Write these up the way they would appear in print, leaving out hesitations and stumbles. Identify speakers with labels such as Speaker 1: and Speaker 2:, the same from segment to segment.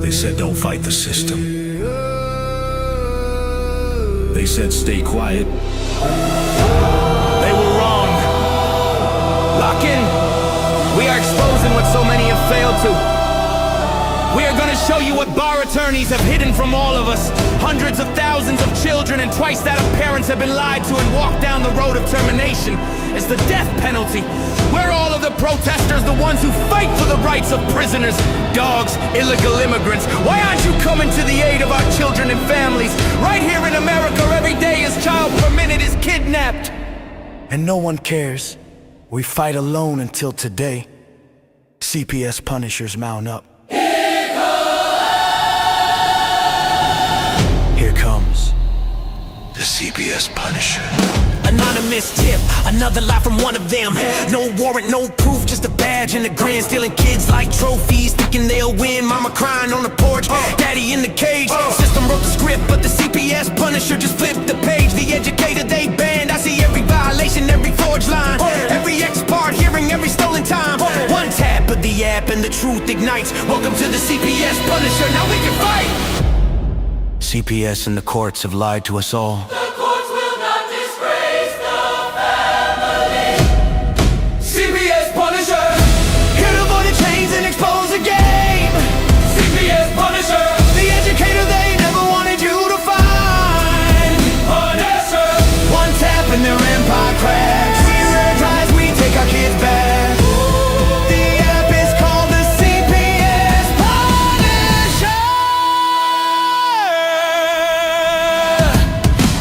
Speaker 1: They said don't fight the system. They said stay quiet.
Speaker 2: They were wrong. Lock in. We are exposing what so many have failed to. We are gonna show you what bar attorneys have hidden from all of us. Hundreds of thousands of children and twice that of parents have been lied to and walked down the road of termination. It's the death penalty. We're all of the protesters, the ones who fight for the rights of prisoners, dogs, illegal immigrants. Why aren't you coming to the aid of our children and families? Right here in America, every day a child per minute is kidnapped.
Speaker 3: And no one cares. We fight alone until today. CPS punishers mount up. Here comes the CPS Punisher.
Speaker 4: Anonymous tip, another lie from one of them. No warrant, no proof, just a badge and a grin. Stealing kids like trophies, thinking they'll win. Mama crying on the porch, daddy in the cage. System wrote the script, but the CPS Punisher just flipped the page. The educator they banned, I see every violation, every forged line, every ex-part hearing, every stolen time. One tap of the app and the truth ignites. Welcome to the CPS Punisher, now we can fight.
Speaker 3: CPS and the courts have lied to us all.
Speaker 5: The courts will not disgrace the family. CPS Punisher.
Speaker 4: Here to avoid the chains and expose the game.
Speaker 5: CPS Punisher.
Speaker 4: The educator they never wanted you to find.
Speaker 5: Punisher.
Speaker 4: One tap and their empire cracks. We re-rise, we take our kids back. The app is called the CPS Punisher.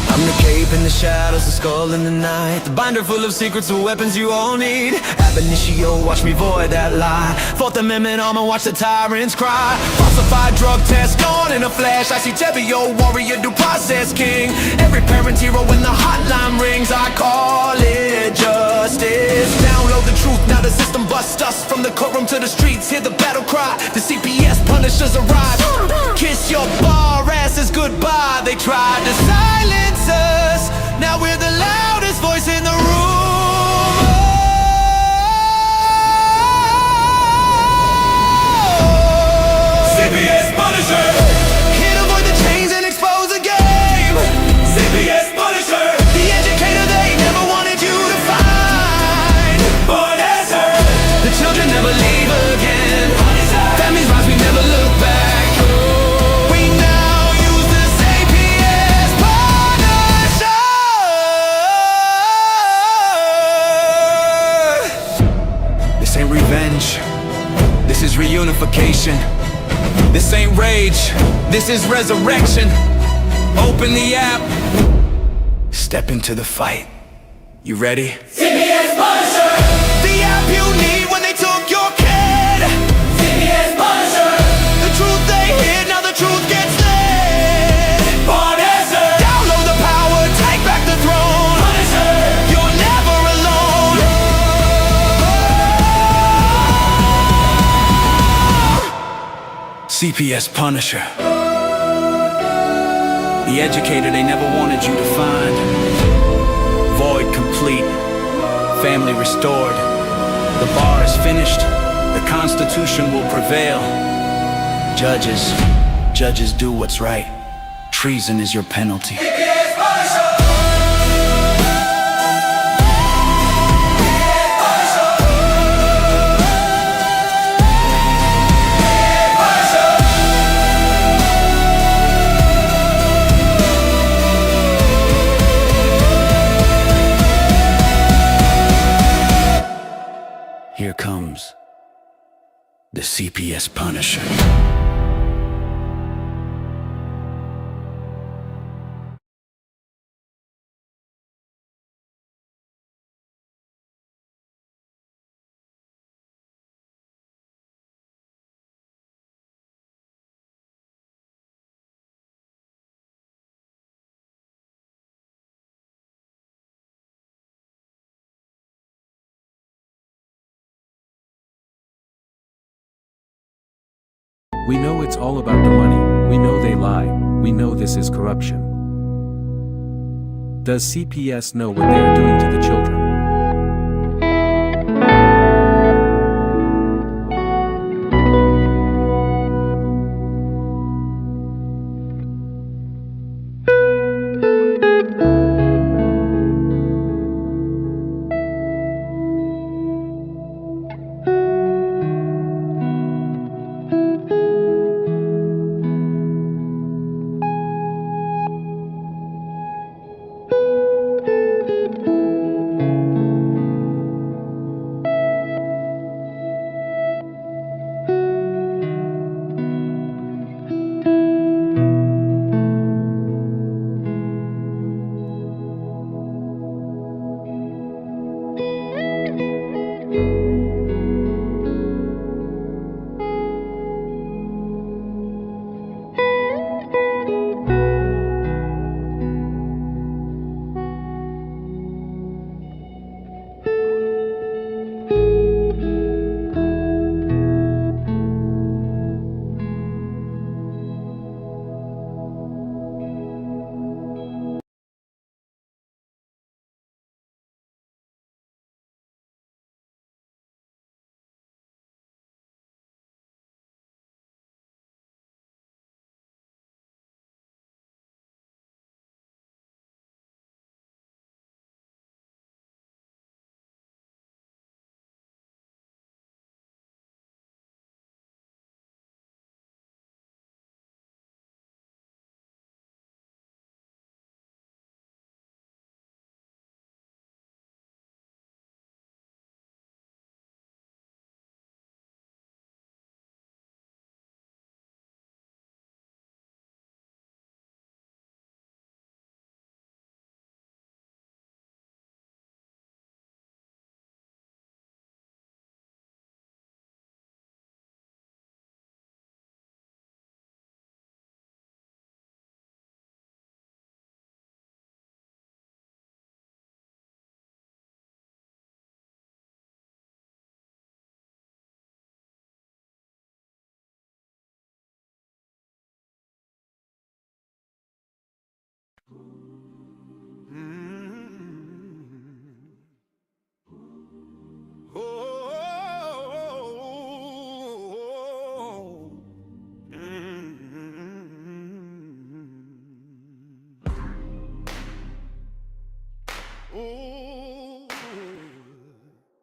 Speaker 4: I'm the cape in the shadows, the skull in the night, the binder full of secrets, the weapons you all need. Ab initio, watch me void that lie. Fourth Amendment armor, watch the tyrants cry. Falsified drug test gone in a flash. I see Tevio, warrior, due process king. Every parent's hero when the hotline rings. I call it justice. Download the truth, now the system busts us. From the courtroom to the streets, hear the battle cry. The CPS Punishers arrive. Kiss your bar asses goodbye. They tried to silence us, now we're the loudest voice in the room.
Speaker 5: CPS Punisher.
Speaker 4: Here to avoid the chains and expose the game.
Speaker 5: CPS Punisher.
Speaker 4: The educator they never wanted you to find.
Speaker 5: Punisher.
Speaker 4: The children never leave again. Families rise, we never look back. We now use the CPS Punisher.
Speaker 2: This ain't revenge. This is reunification. This ain't rage. This is resurrection. Open the app. Step into the fight. You ready?
Speaker 5: CPS Punisher.
Speaker 4: The app you need when they took your kid.
Speaker 5: CPS Punisher.
Speaker 4: The truth they hid, now the truth gets lit.
Speaker 5: Punisher.
Speaker 4: Download the power, take back the throne.
Speaker 5: Punisher.
Speaker 4: You're never alone.
Speaker 2: CPS Punisher. The educator they never wanted you to find. Void complete. Family restored. The bar is finished. The Constitution will prevail. Judges do what's right. Treason is your penalty.
Speaker 5: CPS Punisher.
Speaker 2: Here comes the CPS Punisher.
Speaker 6: We know it's all about the money, we know they lie, we know this is corruption. Does CPS know what they are doing to the children?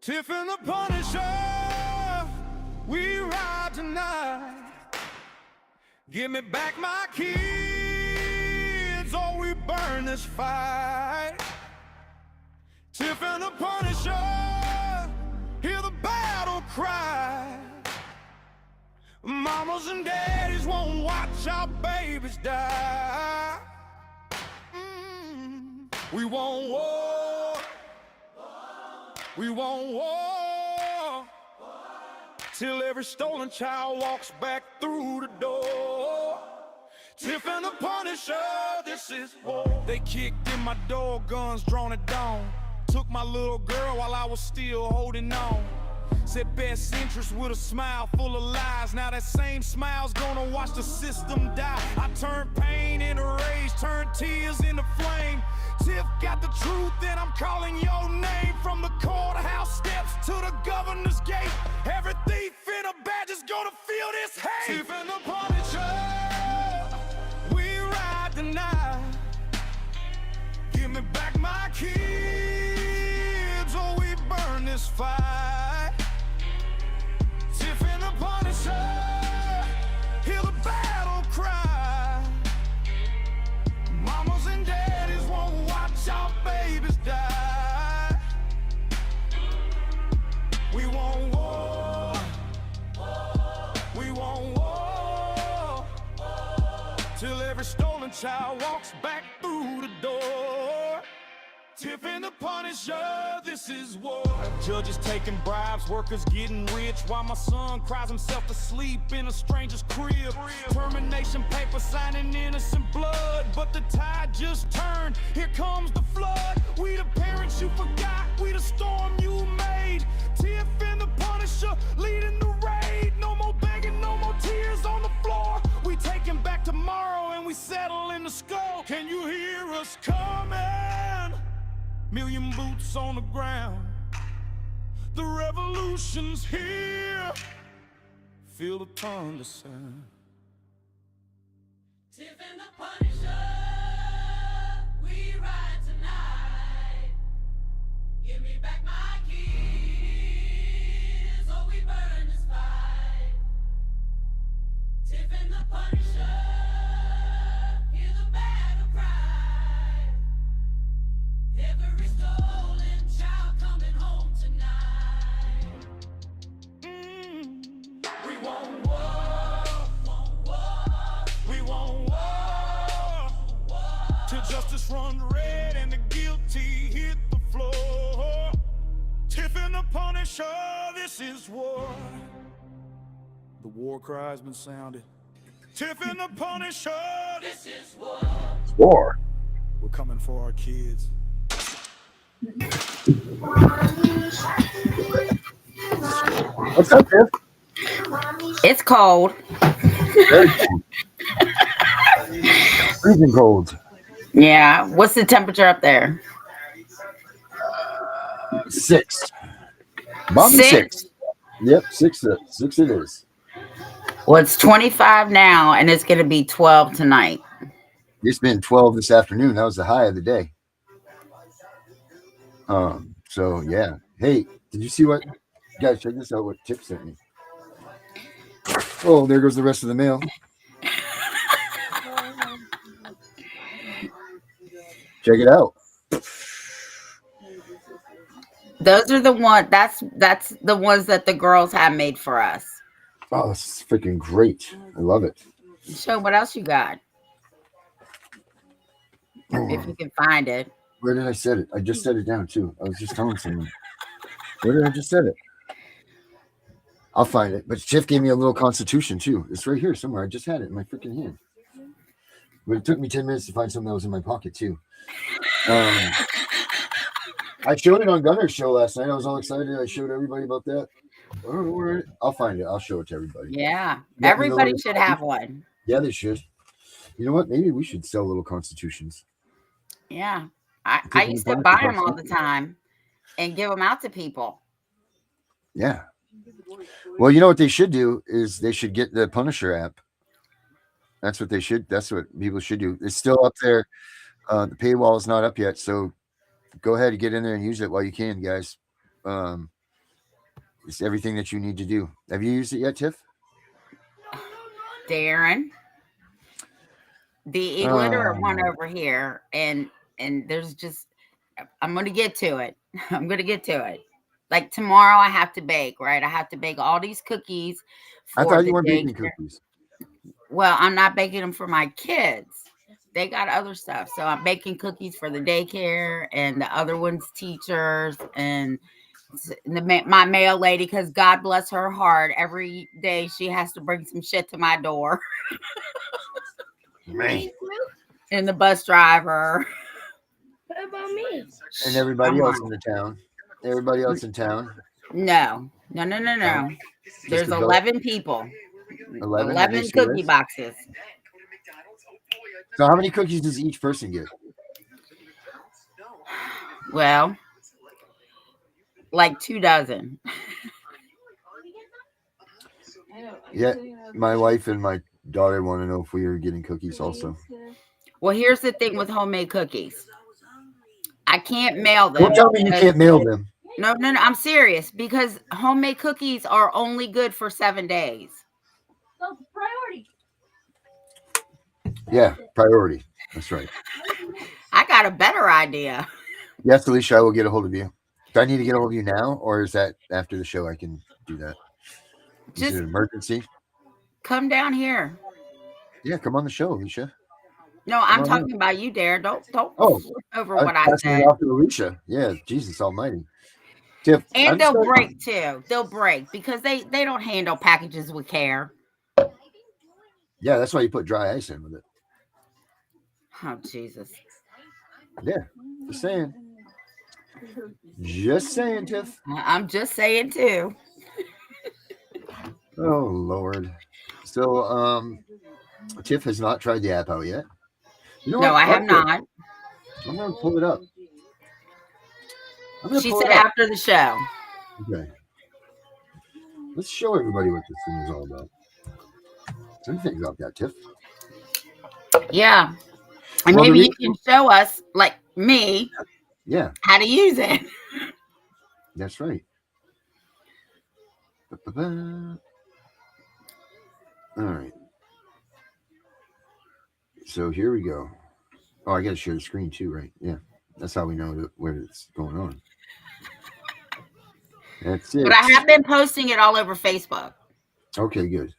Speaker 2: Tiff and the Punisher, we ride tonight. Give me back my kids, or we burn this fight. Tiff and the Punisher, hear the battle cry. Mamas and daddies won't watch our babies die. We won't war. We won't war till every stolen child walks back through the door. Tiff and the Punisher, this is war. They kicked in my door, guns drawn at dawn. Took my little girl while I was still holding on. Said best interest with a smile full of lies. Now that same smile's gonna watch the system die. I turned pain into rage, turned tears into flame. Tiff got the truth and I'm calling your name. From the courthouse steps to the governor's gate, every thief in a badge is gonna feel this hate. Tiff and the Punisher, we ride tonight. Give me back my kids, or we burn this fight. Tiff and the Punisher, hear the battle cry. Mamas and daddies won't watch our babies die. We won't war. We won't war till every stolen child walks back through the door. Tiff and the Punisher, this is war. Judges taking bribes, workers getting rich, while my son cries himself to sleep in a stranger's crib. Termination paper signing innocent blood, but the tide just turned. Here comes the flood. We the parents you forgot, we the storm you made. Tiff and the Punisher leading the raid. No more begging, no more tears on the floor. We taking back tomorrow and we settle in the skull. Can you hear us coming? Million boots on the ground. The revolution's here. Feel the thunder sound.
Speaker 5: Tiff and the Punisher, we ride tonight. Give me back my kids, or we burn this fight. Tiff and the Punisher, hear the battle cry. Every stolen child coming home tonight.
Speaker 2: We won't war. We won't war till justice runs red and the guilty hit the floor. Tiff and the Punisher, this is war. The war cry's been sounded. Tiff and the Punisher,
Speaker 5: This is war.
Speaker 7: War.
Speaker 2: we're coming for our kids.
Speaker 7: What's up, Tiff?
Speaker 8: It's cold.
Speaker 7: Very cold. Freezing cold.
Speaker 8: Yeah. What's the temperature up there?
Speaker 7: 6. Mommy 6. Yep, 6. 6 it is.
Speaker 8: Well, it's 25 now, and it's going to be 12 tonight.
Speaker 7: It's been 12 this afternoon. That was the high of the day. So yeah. Hey, did you see what? Guys, check this out. What Tiff sent me. Oh, there goes the rest of the mail. Check it out.
Speaker 8: Those are the one. That's the ones that the girls have made for us.
Speaker 7: Oh, this is freaking great. I love it.
Speaker 8: So, what else you got? If you can find it.
Speaker 7: Where did I set it? I just set it down too. I was just telling someone. Where did I just set it? I'll find it. But Tiff gave me a little constitution too. It's right here somewhere. I just had it in my freaking hand. But it took me 10 minutes to find something that was in my pocket too. I showed it on Gunner's show last night. I was all excited. I showed everybody about that. I don't know where I'll find it. I'll show it to everybody.
Speaker 8: Yeah.
Speaker 7: Let me know
Speaker 8: Everybody
Speaker 7: what-
Speaker 8: should have one.
Speaker 7: Yeah, they should. You know what? Maybe we should sell little constitutions.
Speaker 8: Yeah. I
Speaker 7: think
Speaker 8: used
Speaker 7: we
Speaker 8: to
Speaker 7: can
Speaker 8: buy
Speaker 7: find
Speaker 8: them all the
Speaker 7: something.
Speaker 8: time and give them out to people.
Speaker 7: Yeah. Well, you know what they should do is they should get the Punisher app. That's what they should. That's what people should do. It's still up there. The paywall is not up yet, so go ahead and get in there and use it while you can, guys. It's everything that you need to do. Have you used it yet, Tiff?
Speaker 8: Darren, the illiterate one over here, and there's just I'm gonna get to it. I'm gonna get to it. Like tomorrow, I have to bake. Right, I have to bake all these cookies
Speaker 7: I
Speaker 8: for
Speaker 7: thought
Speaker 8: the
Speaker 7: you weren't baking
Speaker 8: daycare.
Speaker 7: cookies.
Speaker 8: Well, I'm not baking them for my kids. They got other stuff. So I'm baking cookies for the daycare and the other one's teachers and my mail lady, because God bless her heart. Every day she has to bring some shit to my door.
Speaker 7: Man.
Speaker 8: And the bus driver.
Speaker 5: What about me?
Speaker 7: And everybody
Speaker 8: Come
Speaker 7: else
Speaker 8: on.
Speaker 7: in the town. Everybody else in town.
Speaker 8: No.
Speaker 7: No?
Speaker 8: There's
Speaker 7: adult
Speaker 8: 11 people.
Speaker 7: 11. Are they
Speaker 8: 11 cookie
Speaker 7: serious?
Speaker 8: boxes.
Speaker 7: So how many cookies does each person get?
Speaker 8: Well, like 2 dozen.
Speaker 7: Yeah, my wife and my daughter want to know if we are getting cookies also.
Speaker 8: Well, here's the thing with homemade cookies. I can't mail them.
Speaker 7: Don't tell me you can't mail them.
Speaker 8: No, I'm serious, because homemade cookies are only good for 7 days.
Speaker 5: So priority.
Speaker 7: Yeah, priority. That's right.
Speaker 8: I got a better idea.
Speaker 7: Yes, Alicia, I will get a hold of you. Do I need to get a hold of you now, or is that after the show I can do that? Is
Speaker 8: Just
Speaker 7: it an emergency?
Speaker 8: come down here.
Speaker 7: Yeah, come on the show, Alicia.
Speaker 8: No,
Speaker 7: Come
Speaker 8: I'm
Speaker 7: on
Speaker 8: talking
Speaker 7: up.
Speaker 8: about you, Dare. Don't
Speaker 7: Oh,
Speaker 8: flip over
Speaker 7: I'm
Speaker 8: what I
Speaker 7: passing
Speaker 8: said.
Speaker 7: it off to Alicia. Yeah, Jesus Almighty. Tiff,
Speaker 8: And they'll break too. They'll break because they don't handle packages with care.
Speaker 7: Yeah, that's why you put dry ice in with it.
Speaker 8: Oh Jesus.
Speaker 7: Yeah, just saying. Just saying, Tiff.
Speaker 8: I'm just saying too.
Speaker 7: Oh Lord. So Tiff has not tried the app out yet. You know
Speaker 8: No,
Speaker 7: what?
Speaker 8: I have
Speaker 7: Fuck it.
Speaker 8: not.
Speaker 7: I'm gonna pull it up.
Speaker 8: She said after the show.
Speaker 7: Okay. Let's show everybody what this thing is all about. Some things about that, Tiff.
Speaker 8: Yeah. And
Speaker 7: Well,
Speaker 8: maybe you can show us, like me,
Speaker 7: yeah,
Speaker 8: how to use it.
Speaker 7: that's right. Ba-ba-ba. All right. So here we go. Oh, I got to share the screen too, right? Yeah. That's how we know where it's going on. That's it.
Speaker 8: But I have been posting it all over Facebook.
Speaker 7: Okay, good.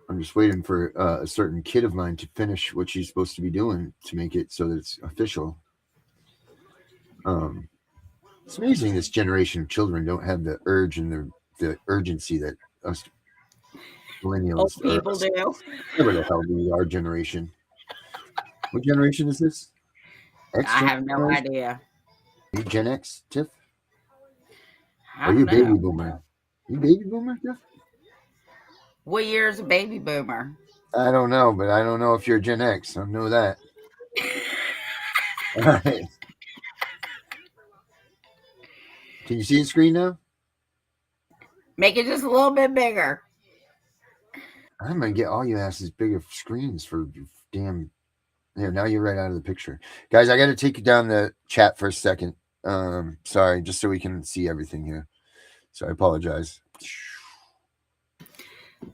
Speaker 7: I'm just waiting for a certain kid of mine to finish what she's supposed to be doing to make it so that it's official. It's amazing this generation of children don't have the urge and the urgency that us millennials
Speaker 8: Old people do.
Speaker 7: Whatever the hell we are, generation. What generation is this? X
Speaker 8: I have no
Speaker 7: generation?
Speaker 8: idea.
Speaker 7: Are you Gen X, Tiff?
Speaker 8: I
Speaker 7: Are you
Speaker 8: don't know.
Speaker 7: baby boomer? You baby boomer, Tiff?
Speaker 8: What year is a baby boomer?
Speaker 7: I don't know, but I don't know if you're Gen X. I know that. All right. Can you see the screen now?
Speaker 8: Make it just a little bit bigger.
Speaker 7: I'm gonna get all you asses bigger screens for damn. There, now you're right out of the picture, guys. I got to take you down the chat for a second. Sorry, just so we can see everything here. So I apologize.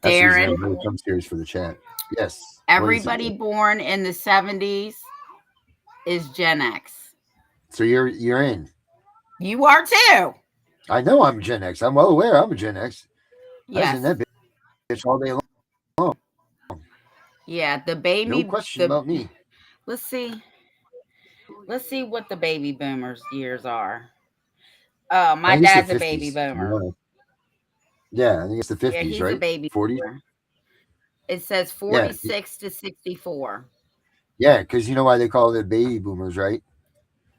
Speaker 7: That's the reason I
Speaker 8: Darren,
Speaker 7: really come serious for the chat. Yes.
Speaker 8: everybody born in the 70s is Gen X.
Speaker 7: So you're in.
Speaker 8: You are too.
Speaker 7: I know I'm Gen X. I'm well aware I'm a Gen X. I was
Speaker 8: Yes.
Speaker 7: in that bitch all day long.
Speaker 8: Yeah, the baby.
Speaker 7: No question about me.
Speaker 8: Let's see. Let's see what the baby boomers years are. Oh, my
Speaker 7: I think it's
Speaker 8: dad's
Speaker 7: the
Speaker 8: a baby
Speaker 7: 50s, to be
Speaker 8: boomer.
Speaker 7: honest. Yeah, I think it's the 50s,
Speaker 8: Yeah, he's
Speaker 7: right?
Speaker 8: a baby
Speaker 7: 40s.
Speaker 8: boomer. It says 46 to 64.
Speaker 7: Yeah, because you know why they call it baby boomers, right?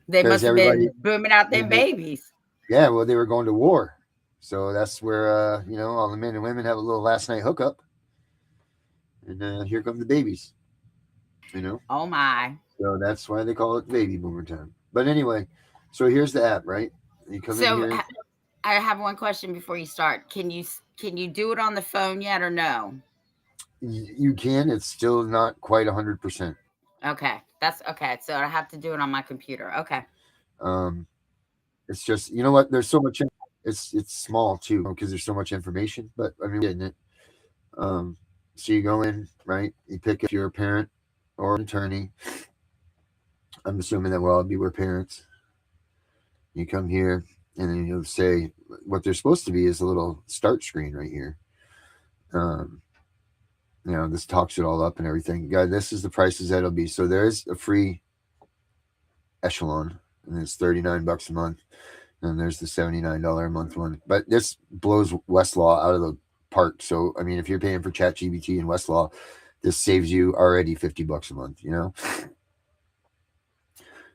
Speaker 8: They
Speaker 7: 'Cause
Speaker 8: must have
Speaker 7: everybody-
Speaker 8: been booming out them
Speaker 7: they-
Speaker 8: babies.
Speaker 7: Yeah, well, they were going to war. So that's where, all the men and women have a little last night hookup. And here come the babies,
Speaker 8: Oh, my.
Speaker 7: So that's why they call it baby boomer time. But anyway, so here's the app, right? You come
Speaker 8: So
Speaker 7: in here.
Speaker 8: I have one question before you start. Can you do it on the phone yet or no?
Speaker 7: You can. It's still not quite 100%.
Speaker 8: Okay. That's okay. So I have to do it on my computer. Okay.
Speaker 7: It's just, you know what? There's so much. It's small too because there's so much information. But I mean, we're getting it. So you go in, right? You pick if you're a parent or an attorney. I'm assuming that we'll all be we're parents. You come here, and then you'll say what they're supposed to be is a little start screen right here. Um, this talks it all up and everything. Guy, this is the prices that'll be. So there's a free echelon, and it's $39 a month. And there's the $79 a month one. But this blows Westlaw out of the park. So I mean, if you're paying for ChatGPT and Westlaw, this saves you already $50 a month.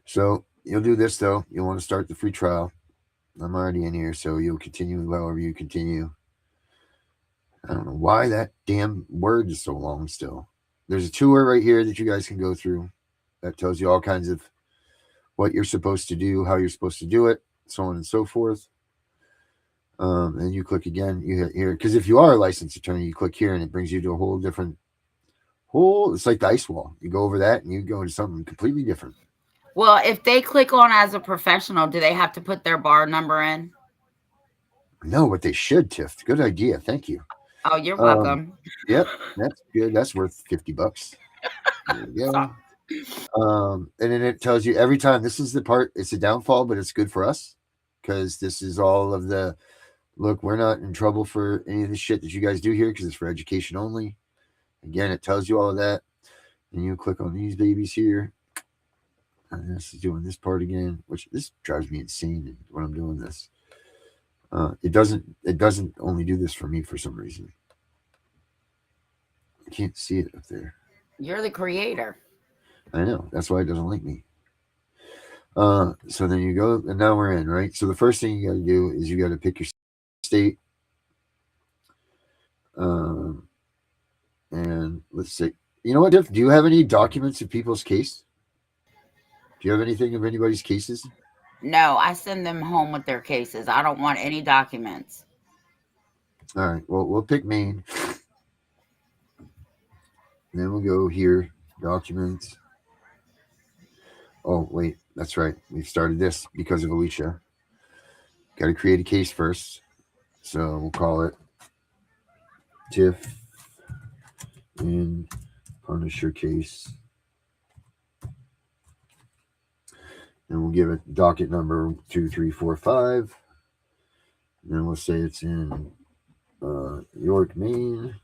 Speaker 7: So you'll do this though. You'll want to start the free trial. I'm already in here, so you'll continue however you continue. I don't know why that damn word is so long still. There's a tour right here that you guys can go through that tells you all kinds of what you're supposed to do, how you're supposed to do it, so on and so forth. And you click again, you hit here. Because if you are a licensed attorney, you click here and it brings you to a whole different it's like the ice wall. You go over that and you go into something completely different.
Speaker 8: Well, if they click on as a professional, do they have to put their bar number in?
Speaker 7: No, but they should, Tiff. Good idea. Thank you.
Speaker 8: Oh, you're welcome.
Speaker 7: Yep, that's good. That's worth $50. There you go. And then it tells you every time. This is the part. It's a downfall, but it's good for us because this is all of the look. We're not in trouble for any of the shit that you guys do here because it's for education only. Again, it tells you all of that, and you click on these babies here. And this is doing this part again, which this drives me insane when I'm doing this. It doesn't only do this for me for some reason. I can't see it up there.
Speaker 8: You're the creator.
Speaker 7: I know. That's why it doesn't like me. So then you go, and now we're in, right? So the first thing you got to do is you got to pick your state. And let's see. You know what, Tiff? Do you have any documents of people's case? Do you have anything of anybody's cases?
Speaker 8: No, I send them home with their cases. I don't want any documents.
Speaker 7: All right. Well, we'll pick Maine. And then we'll go here, documents. Oh, wait. That's right. We've started this because of Alicia. Got to create a case first. So we'll call it Tiff in Punisher case. And we'll give it docket number 2345. And then we'll say it's in York, Maine.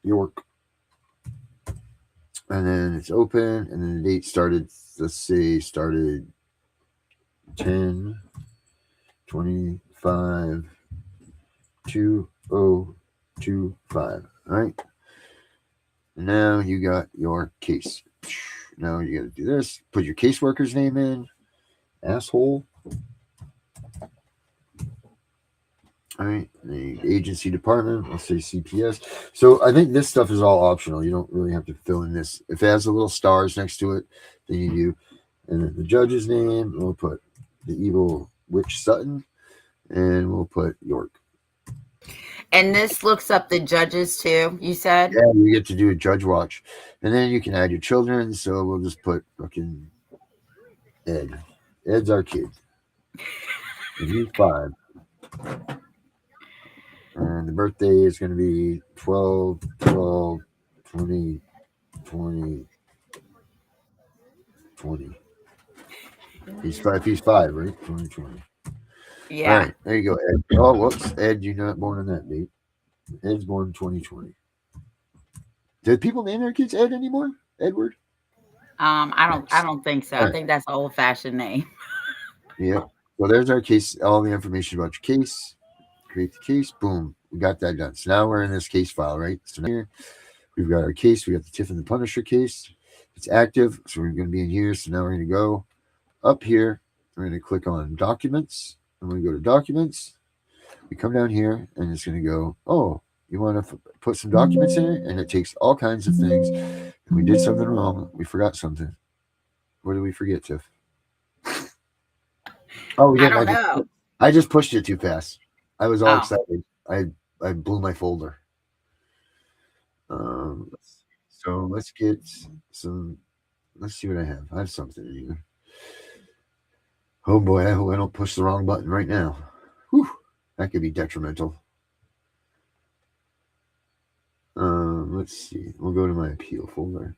Speaker 7: York. And then it's open. And then the date started, let's say, started 10/25/2025. All right. Now you got your case. Now you got to do this. Put your caseworker's name in. Asshole. All right. The agency department. Let's say CPS. So I think this stuff is all optional. You don't really have to fill in this. If it has the little stars next to it, then you do. And then the judge's name. We'll put the evil witch Sutton. And we'll put York.
Speaker 8: And this looks up the judges too, you said?
Speaker 7: Yeah, you get to do a judge watch. And then you can add your children. So we'll just put fucking Ed. Ed's our kid. And he's 5. And the birthday is going to be 12/12/2020. He's 5. He's 5, right? 2020.
Speaker 8: Yeah.
Speaker 7: All right, there you go, Ed. Oh, whoops, Ed, you're not born on that date. Ed's born 2020. Did people name their kids Ed anymore? Edward?
Speaker 8: I don't think so. I think that's an old-fashioned name.
Speaker 7: Yeah. Well, there's our case. All the information about your case. Create the case. Boom. We got that done. So now we're in this case file, right? So here we've got our case. We got the Tiff and the Punisher case. It's active, so we're going to be in here. So now we're going to go up here. We're going to click on Documents. I'm going to go to Documents. We come down here, and it's going to go, oh, you want to put some documents in it? And it takes all kinds of things. And we did something wrong. We forgot something. What did we forget, Tiff? Oh, we didn't.
Speaker 8: I don't know.
Speaker 7: I just pushed it too fast. I was all excited. I blew my folder. So let's get some. Let's see what I have. I have something in here. Oh boy, I hope I don't push the wrong button right now. Whew, that could be detrimental. Let's see. We'll go to my appeal folder.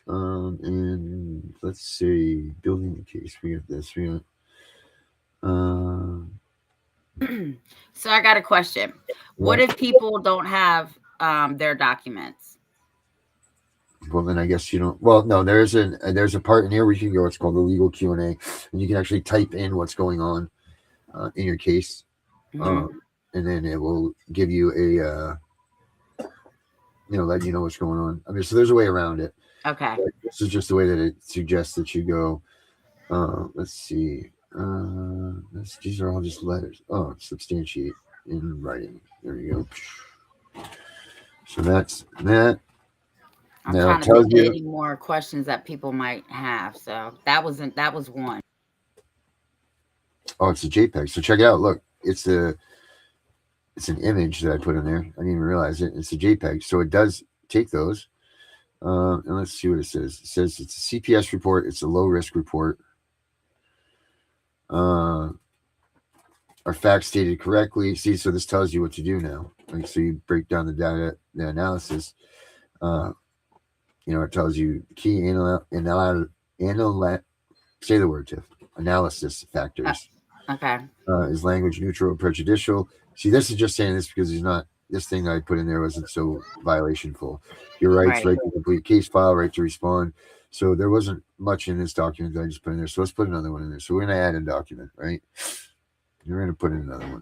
Speaker 7: And let's say building the case. We got this. We got.
Speaker 8: So I got a question. What if people don't have their documents?
Speaker 7: Well, then I guess you don't. Well, no, there's a part in here where you can go. It's called the legal Q&A, and you can actually type in what's going on in your case, and then it will give you a let you know what's going on. I mean, so there's a way around it.
Speaker 8: Okay.
Speaker 7: But this is just the way that it suggests that you go. Let's see. These are all just letters. Oh, substantiate in writing. There you go. So that's that.
Speaker 8: I'm
Speaker 7: Now
Speaker 8: trying
Speaker 7: it
Speaker 8: to
Speaker 7: tells
Speaker 8: think of
Speaker 7: you.
Speaker 8: any more questions that people might have. So that was one.
Speaker 7: Oh, it's a JPEG. So check it out. Look, it's an image that I put in there. I didn't even realize it. It's a JPEG. So it does take those. And let's see what it says. It says it's a CPS report. It's a low risk report. Are facts stated correctly? See, so this tells you what to do now. Like, so you break down the data, the analysis. It tells you key say the word, Tiff. Analysis factors.
Speaker 8: Okay.
Speaker 7: Is language neutral or prejudicial? See, this is just saying this because this thing I put in there wasn't so violationful. Your rights, right to complete case file, right to respond. So there wasn't much in this document that I just put in there. So let's put another one in there. So we're going to add a document, right? You're going to put in another one.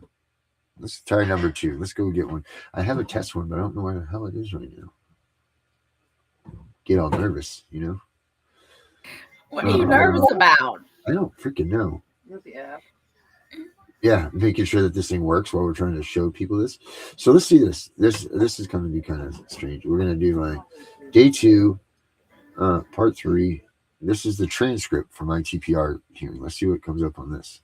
Speaker 7: Let's try number 2. Let's go get one. I have a test one, but I don't know where the hell it is right now. Get all nervous,
Speaker 8: What are you nervous about?
Speaker 7: I don't freaking know. Yeah, making sure that this thing works while we're trying to show people this. So let's see this. This is going to be kind of strange. We're going to do my day 2, part 3. This is the transcript from my TPR hearing. Let's see what comes up on this.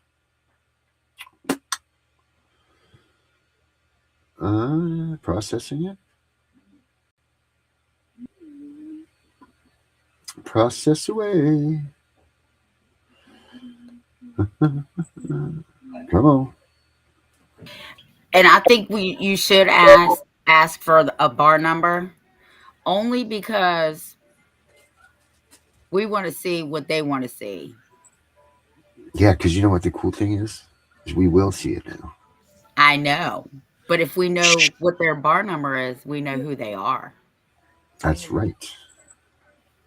Speaker 7: Processing it. Process away. Come on.
Speaker 8: And I think you should ask for a bar number, only because we want to see what they want to see.
Speaker 7: Yeah, because you know what the cool thing is we will see it now.
Speaker 8: I know, but if we know what their bar number is, we know who they are.
Speaker 7: That's right.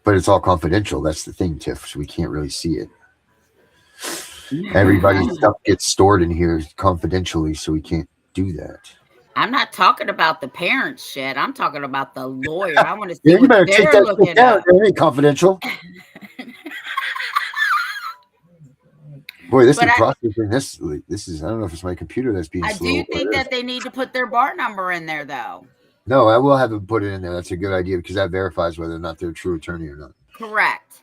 Speaker 7: But it's all confidential. That's the thing, Tiff. So we can't really see it. Everybody's stuff gets stored in here confidentially, so we can't do that.
Speaker 8: I'm not talking about the parents shit. I'm talking about the lawyer. I want to see
Speaker 7: Yeah, you better
Speaker 8: what
Speaker 7: take
Speaker 8: they're
Speaker 7: that shit
Speaker 8: looking
Speaker 7: down.
Speaker 8: at.
Speaker 7: It ain't confidential. Boy, this is processing. This is. I don't know if it's my computer that's being slow.
Speaker 8: I do think that they need to put their bar number in there, though.
Speaker 7: No, I will have them put it in there. That's a good idea because that verifies whether or not they're a true attorney or not.
Speaker 8: Correct.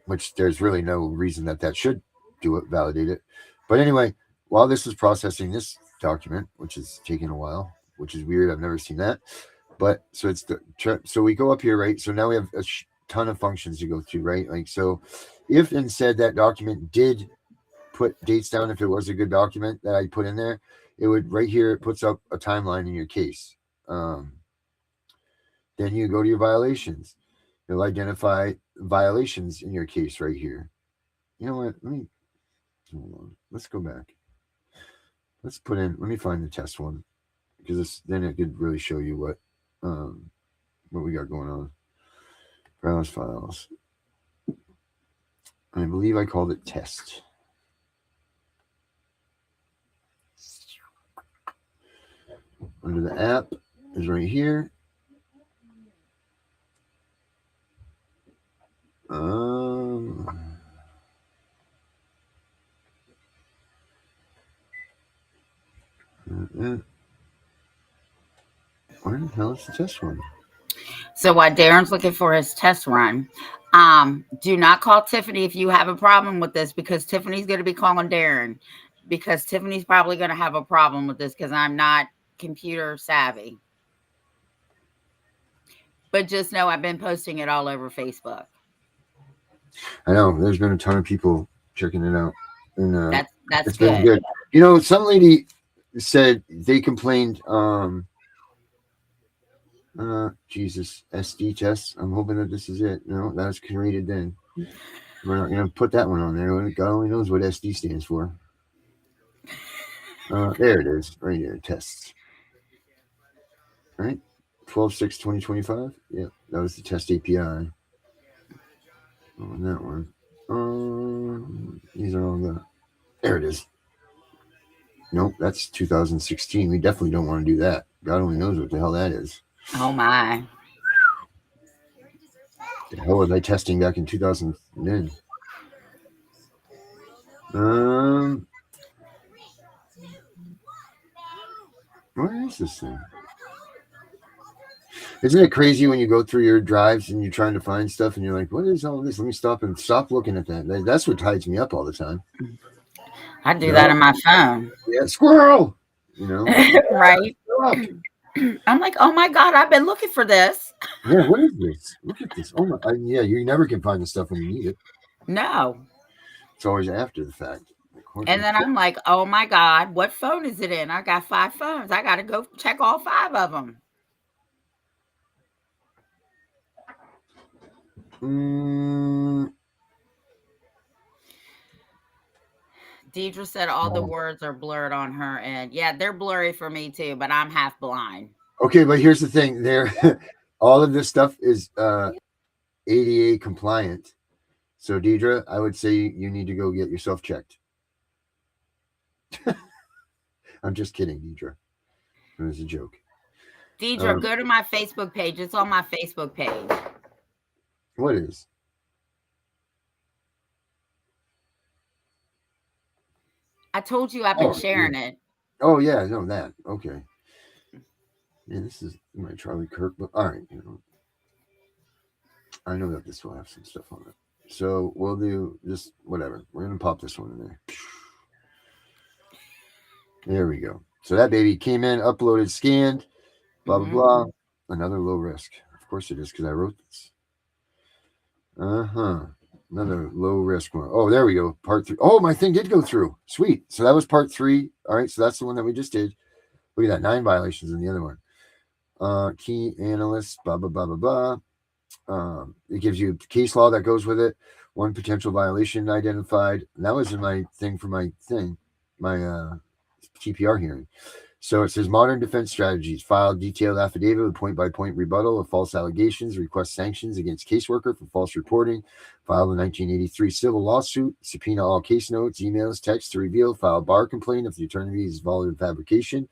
Speaker 7: Which there's really no reason that should do it, validate it. But anyway, while this is processing this document, which is taking a while, which is weird. I've never seen that. But so it's so we go up here, right? So now we have a ton of functions to go through, right? Like, so if instead that document did put dates down, if it was a good document that I put in there, it would right here, it puts up a timeline in your case. Then you go to your violations. You'll identify violations in your case right here. You know what? Hold on. Let's go back. Let me find the test one, because then it could really show you what we got going on. Browse files. I believe I called it test. Under the app is right here. Where the hell is the test run?
Speaker 8: So while Darren's looking for his test run, do not call Tiffany if you have a problem with this, because Tiffany's going to be calling Darren, because Tiffany's probably going to have a problem with this because I'm not computer savvy. But just know I've been posting it all over Facebook.
Speaker 7: I know there's been a ton of people checking it out. And
Speaker 8: That's
Speaker 7: it's been
Speaker 8: good.
Speaker 7: good. You know, some lady said they complained. Jesus, SD test. I'm hoping that this is it. No, that was created then. We're not gonna put that one on there. God only knows what SD stands for. There it is, right here. Tests. Right, 12/6/2025. Yeah, that was the test API. On that one. These are all the. There it is. Nope, that's 2016. We definitely don't want to do that. God only knows what the hell that is.
Speaker 8: Oh my.
Speaker 7: The hell was I testing back in 2000 then? Where is this thing? Isn't it crazy when you go through your drives and you're trying to find stuff and you're like, what is all this? Let me stop looking at that. That's what tides me up all the time.
Speaker 8: I do that on my phone.
Speaker 7: Yeah, squirrel. You know,
Speaker 8: Right. I'm like, oh my God, I've been looking for this.
Speaker 7: Yeah, what is this? Look at this. Oh my, yeah, you never can find the stuff when you need it.
Speaker 8: No.
Speaker 7: It's always after the fact.
Speaker 8: And then I'm like, oh my God, what phone is it in? I got 5 phones. I got to go check all 5 of them. Deidre said all the words are blurred on her end. Yeah, they're blurry for me too, but I'm half blind.
Speaker 7: Okay, but here's the thing. All of this stuff is ADA compliant. So Deidre, I would say you need to go get yourself checked. I'm just kidding, Deidre. It was a joke.
Speaker 8: Deidre, go to my Facebook page. It's on my Facebook page.
Speaker 7: What is?
Speaker 8: I told you I've been sharing it.
Speaker 7: Oh yeah, no that. Okay. Yeah, this is my Charlie Kirk, but all right, I know that this will have some stuff on it. So we'll do just whatever. We're gonna pop this one in there. There we go. So that baby came in, uploaded, scanned, blah blah blah. Another low risk. Of course it is, because I wrote this. Another low risk one. Oh, there we go. Part 3. Oh, my thing did go through. Sweet. So that was part 3. All right. So that's the one that we just did. Look at that. 9 violations in the other one. Key analyst, blah, blah, blah, blah, blah. It gives you case law that goes with it. 1 potential violation identified. And that was in my thing for my TPR hearing. So it says modern defense strategies, file detailed affidavit with point-by-point rebuttal of false allegations, request sanctions against caseworker for false reporting, file the 1983 civil lawsuit, subpoena all case notes, emails, texts to reveal, file bar complaint if the attorney is involved in fabrication,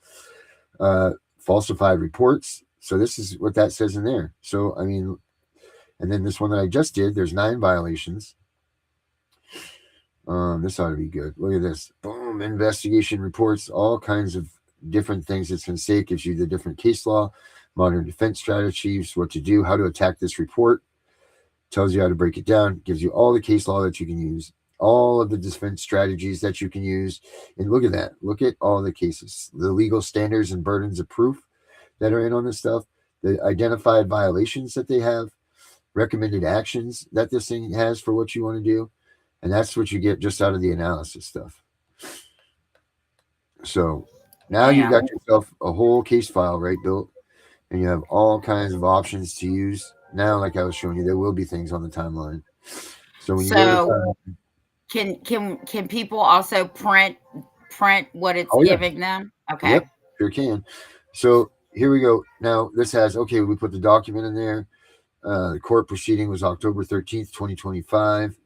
Speaker 7: falsified reports. So this is what that says in there. So, I mean, and then this one that I just did, there's 9 violations. This ought to be good. Look at this. Boom, investigation reports, all kinds of different things it's going to say. It gives you the different case law, modern defense strategies, what to do, how to attack this report, tells you how to break it down, gives you all the case law that you can use, all of the defense strategies that you can use. And look at that. Look at all the cases, the legal standards and burdens of proof that are in on this stuff, the identified violations that they have, recommended actions that this thing has for what you want to do. And that's what you get just out of the analysis stuff. So now you've got yourself a whole case file, right, built, and you have all kinds of options to use. Now, like I was showing you, there will be things on the timeline. So when you go to
Speaker 8: can people also print what it's giving them? Okay.
Speaker 7: Yep, sure can. So here we go. Now this has, okay, we put the document in there. The court proceeding was October 13th, 2025.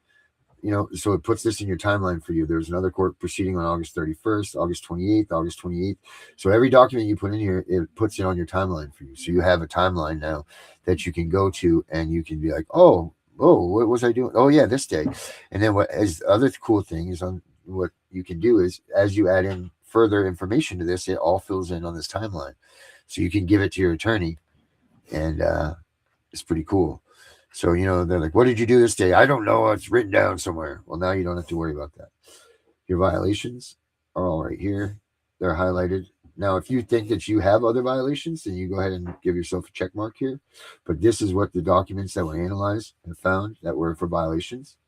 Speaker 7: So it puts this in your timeline for you. There's another court proceeding on August 31st, August 28th. So every document you put in here, it puts it on your timeline for you. So you have a timeline now that you can go to, and you can be like, oh, what was I doing? Oh yeah, this day. And then what is the other cool thing is on what you can do is, as you add in further information to this, it all fills in on this timeline. So you can give it to your attorney, and it's pretty cool. So, they're like, what did you do this day? I don't know. It's written down somewhere. Well, now you don't have to worry about that. Your violations are all right here. They're highlighted. Now, if you think that you have other violations, then you go ahead and give yourself a check mark here. But this is what the documents that were analyzed and found that were for violations.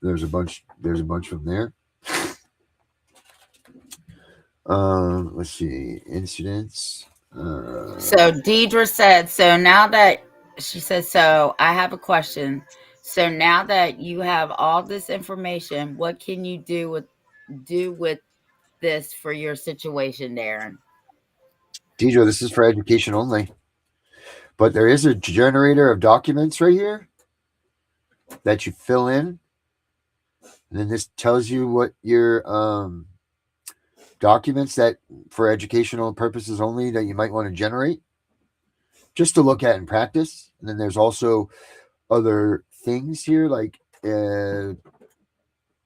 Speaker 7: There's a bunch from there. Let's see, incidents.
Speaker 8: So Deidre said, so now that she says, so I have a question. So now that you have all this information, what can you do with this for your situation, Darren?
Speaker 7: Deidre, this is for education only. But there is a generator of documents right here that you fill in. And then this tells you what your documents that for educational purposes only that you might want to generate just to look at and practice. And then there's also other things here like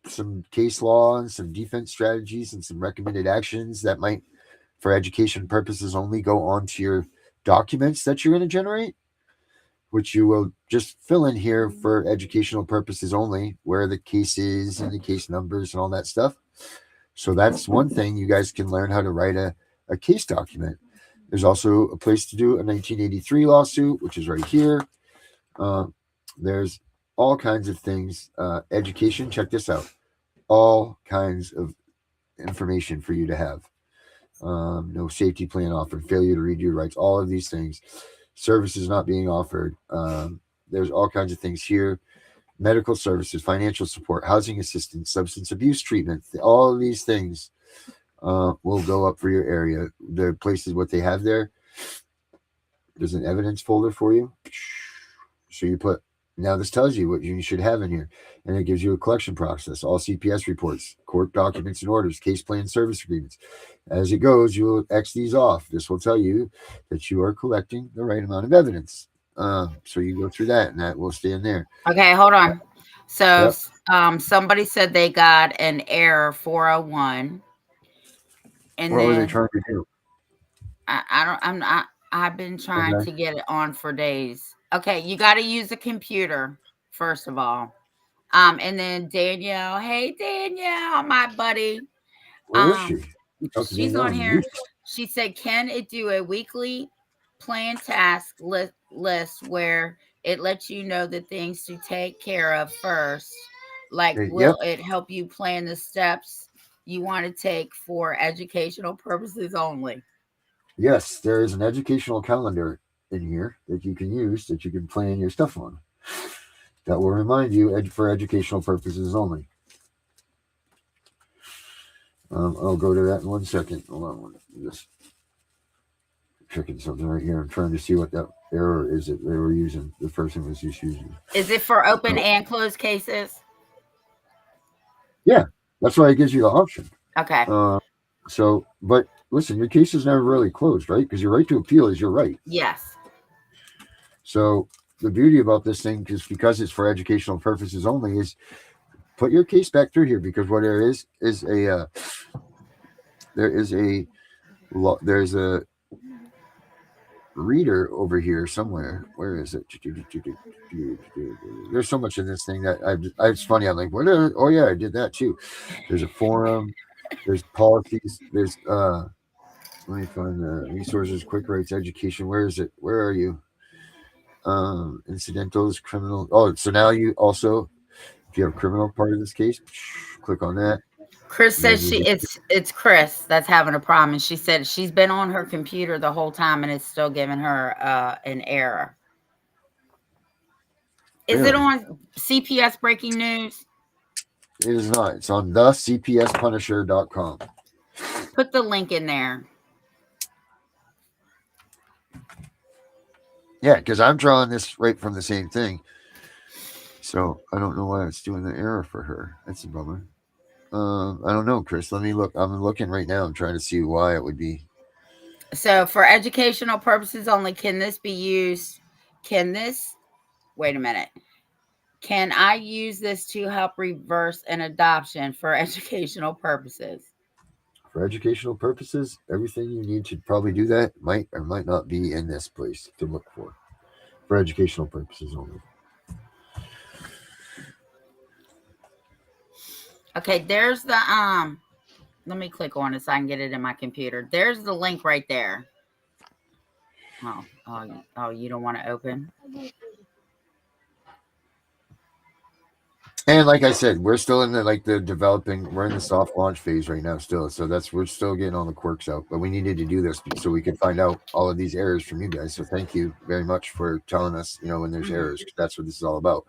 Speaker 7: some case law and some defense strategies and some recommended actions that might, for education purposes only, go onto your documents that you're going to generate, which you will just fill in here for educational purposes only, where the case is and the case numbers and all that stuff. So that's one thing you guys can learn how to write a case document. There's also a place to do a 1983 lawsuit, which is right here. There's all kinds of things. Education, check this out. All kinds of information for you to have. No safety plan offered, failure to read your rights, all of these things. Services not being offered. There's all kinds of things here. Medical services, financial support, housing assistance, substance abuse treatment. All of these things will go up for your area. The places, what they have there, there's an evidence folder for you. So you put, now this tells you what you should have in here. And it gives you a collection process, all CPS reports, court documents and orders, case plan, service agreements. As it goes, you will X these off. This will tell you that you are collecting the right amount of evidence. So you go through that, and that will stay in there.
Speaker 8: Okay, hold on. So
Speaker 7: Yep.
Speaker 8: somebody said they got an error 401. And
Speaker 7: What were they
Speaker 8: then
Speaker 7: trying to do?
Speaker 8: I don't I'm not I've been trying
Speaker 7: Okay.
Speaker 8: to get it on for days. Okay, you got to use a computer first of all. And then Danielle, hey Danielle, my buddy.
Speaker 7: Where is
Speaker 8: Um,
Speaker 7: she? Oh, because
Speaker 8: she's on
Speaker 7: Danielle
Speaker 8: here.
Speaker 7: is
Speaker 8: She said, "Can it do a weekly plan task list where it lets you know the things to take care of first? Like,
Speaker 7: Yep.
Speaker 8: will it help you plan the steps you want to take for educational purposes only?"
Speaker 7: Yes, there is an educational calendar in here that you can use that you can plan your stuff on. That will remind you for educational purposes only. I'll go to that in 1 second. Hold on, just checking something right here. I'm trying to see what that error is that they were using. The person was just using.
Speaker 8: Is it for open
Speaker 7: Oh,
Speaker 8: and closed cases?
Speaker 7: yeah, that's why it gives you the option.
Speaker 8: Okay.
Speaker 7: So, but listen, your case is never really closed, right? Because your right to appeal is your right.
Speaker 8: Yes.
Speaker 7: So the beauty about this thing, just because it's for educational purposes only, is put your case back through here, because what there is a there's a reader over here somewhere. Where is it? There's so much in this thing that it's funny. I'm like, oh yeah, I did that too. There's a forum. There's policies. There's let me find the resources, quick rights, education. Where is it? Where are you? Incidentals, criminal. Oh, so now you also, if you have a criminal part of this case, click on that.
Speaker 8: Chris
Speaker 7: And then
Speaker 8: says
Speaker 7: you get,
Speaker 8: it's Chris that's having a problem, and she said she's been on her computer the whole time and it's still giving her an error. Is it
Speaker 7: really?
Speaker 8: on CPS Breaking News?
Speaker 7: It is not. It's on the cpspunisher.com.
Speaker 8: Put the link in there.
Speaker 7: Yeah, because I'm drawing this right from the same thing. So I don't know why it's doing the error for her. That's a bummer. I don't know, Chris. Let me look. I'm looking right now. I'm trying to see why it would be.
Speaker 8: So for educational purposes only, can this be used? Wait a minute. Can I use this to help reverse an adoption for educational purposes?
Speaker 7: For educational purposes, everything you need to probably do that might or might not be in this place to look for. For educational purposes only.
Speaker 8: Okay, there's the let me click on it so I can get it in my computer. There's the link right there. Oh, you don't want to open?
Speaker 7: And like I said, we're still in the developing. We're in the soft launch phase right now, still. So we're still getting all the quirks out. But we needed to do this so we could find out all of these errors from you guys. So thank you very much for telling us, when there's errors, 'cause that's what this is all about.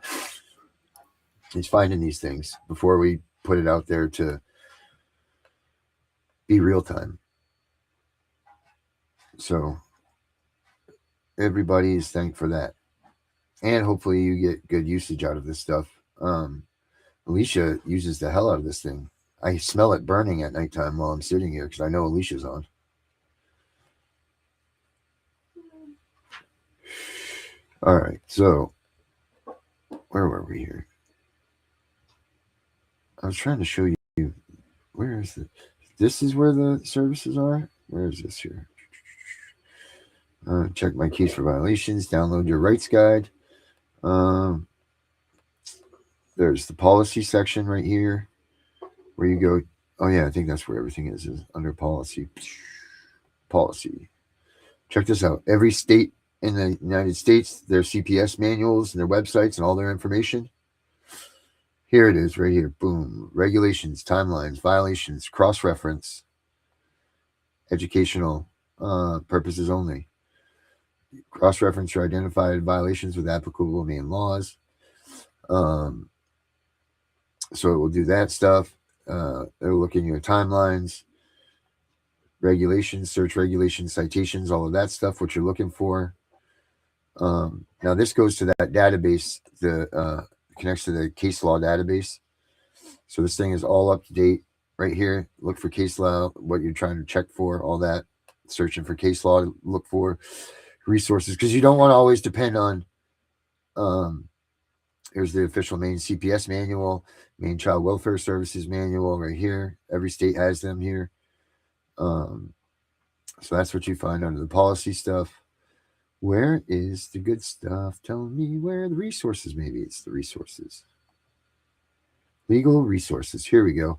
Speaker 7: He's finding these things before we put it out there to be real time. So everybody is thanked for that. And hopefully you get good usage out of this stuff. Alicia uses the hell out of this thing. I smell it burning at nighttime while I'm sitting here because I know Alicia's on. All right, so where were we here? I was trying to show you. Where is it? This is where the services are. Where is this here? Check my keys for violations. Download your rights guide. There's the policy section right here, where you go. Oh yeah, I think that's where everything is under policy. Policy. Check this out. Every state in the United States, their CPS manuals and their websites and all their information. Here it is right here. Boom. Regulations, timelines, violations, cross-reference, educational purposes only. Cross-reference your identified violations with applicable main laws. So it will do that stuff. It will look in your timelines, regulations, search regulations, citations, all of that stuff, what you're looking for. Now this goes to that database, connects to the case law database. So this thing is all up to date right here. Look for case law, what you're trying to check for, all that. Searching for case law to look for resources, because you don't want to always depend on here's the official Maine CPS manual, Maine Child Welfare Services manual right here. Every state has them here. So that's what you find under the policy stuff. Where is the good stuff? Tell me where the resources. Maybe it's the resources. Legal resources. Here we go.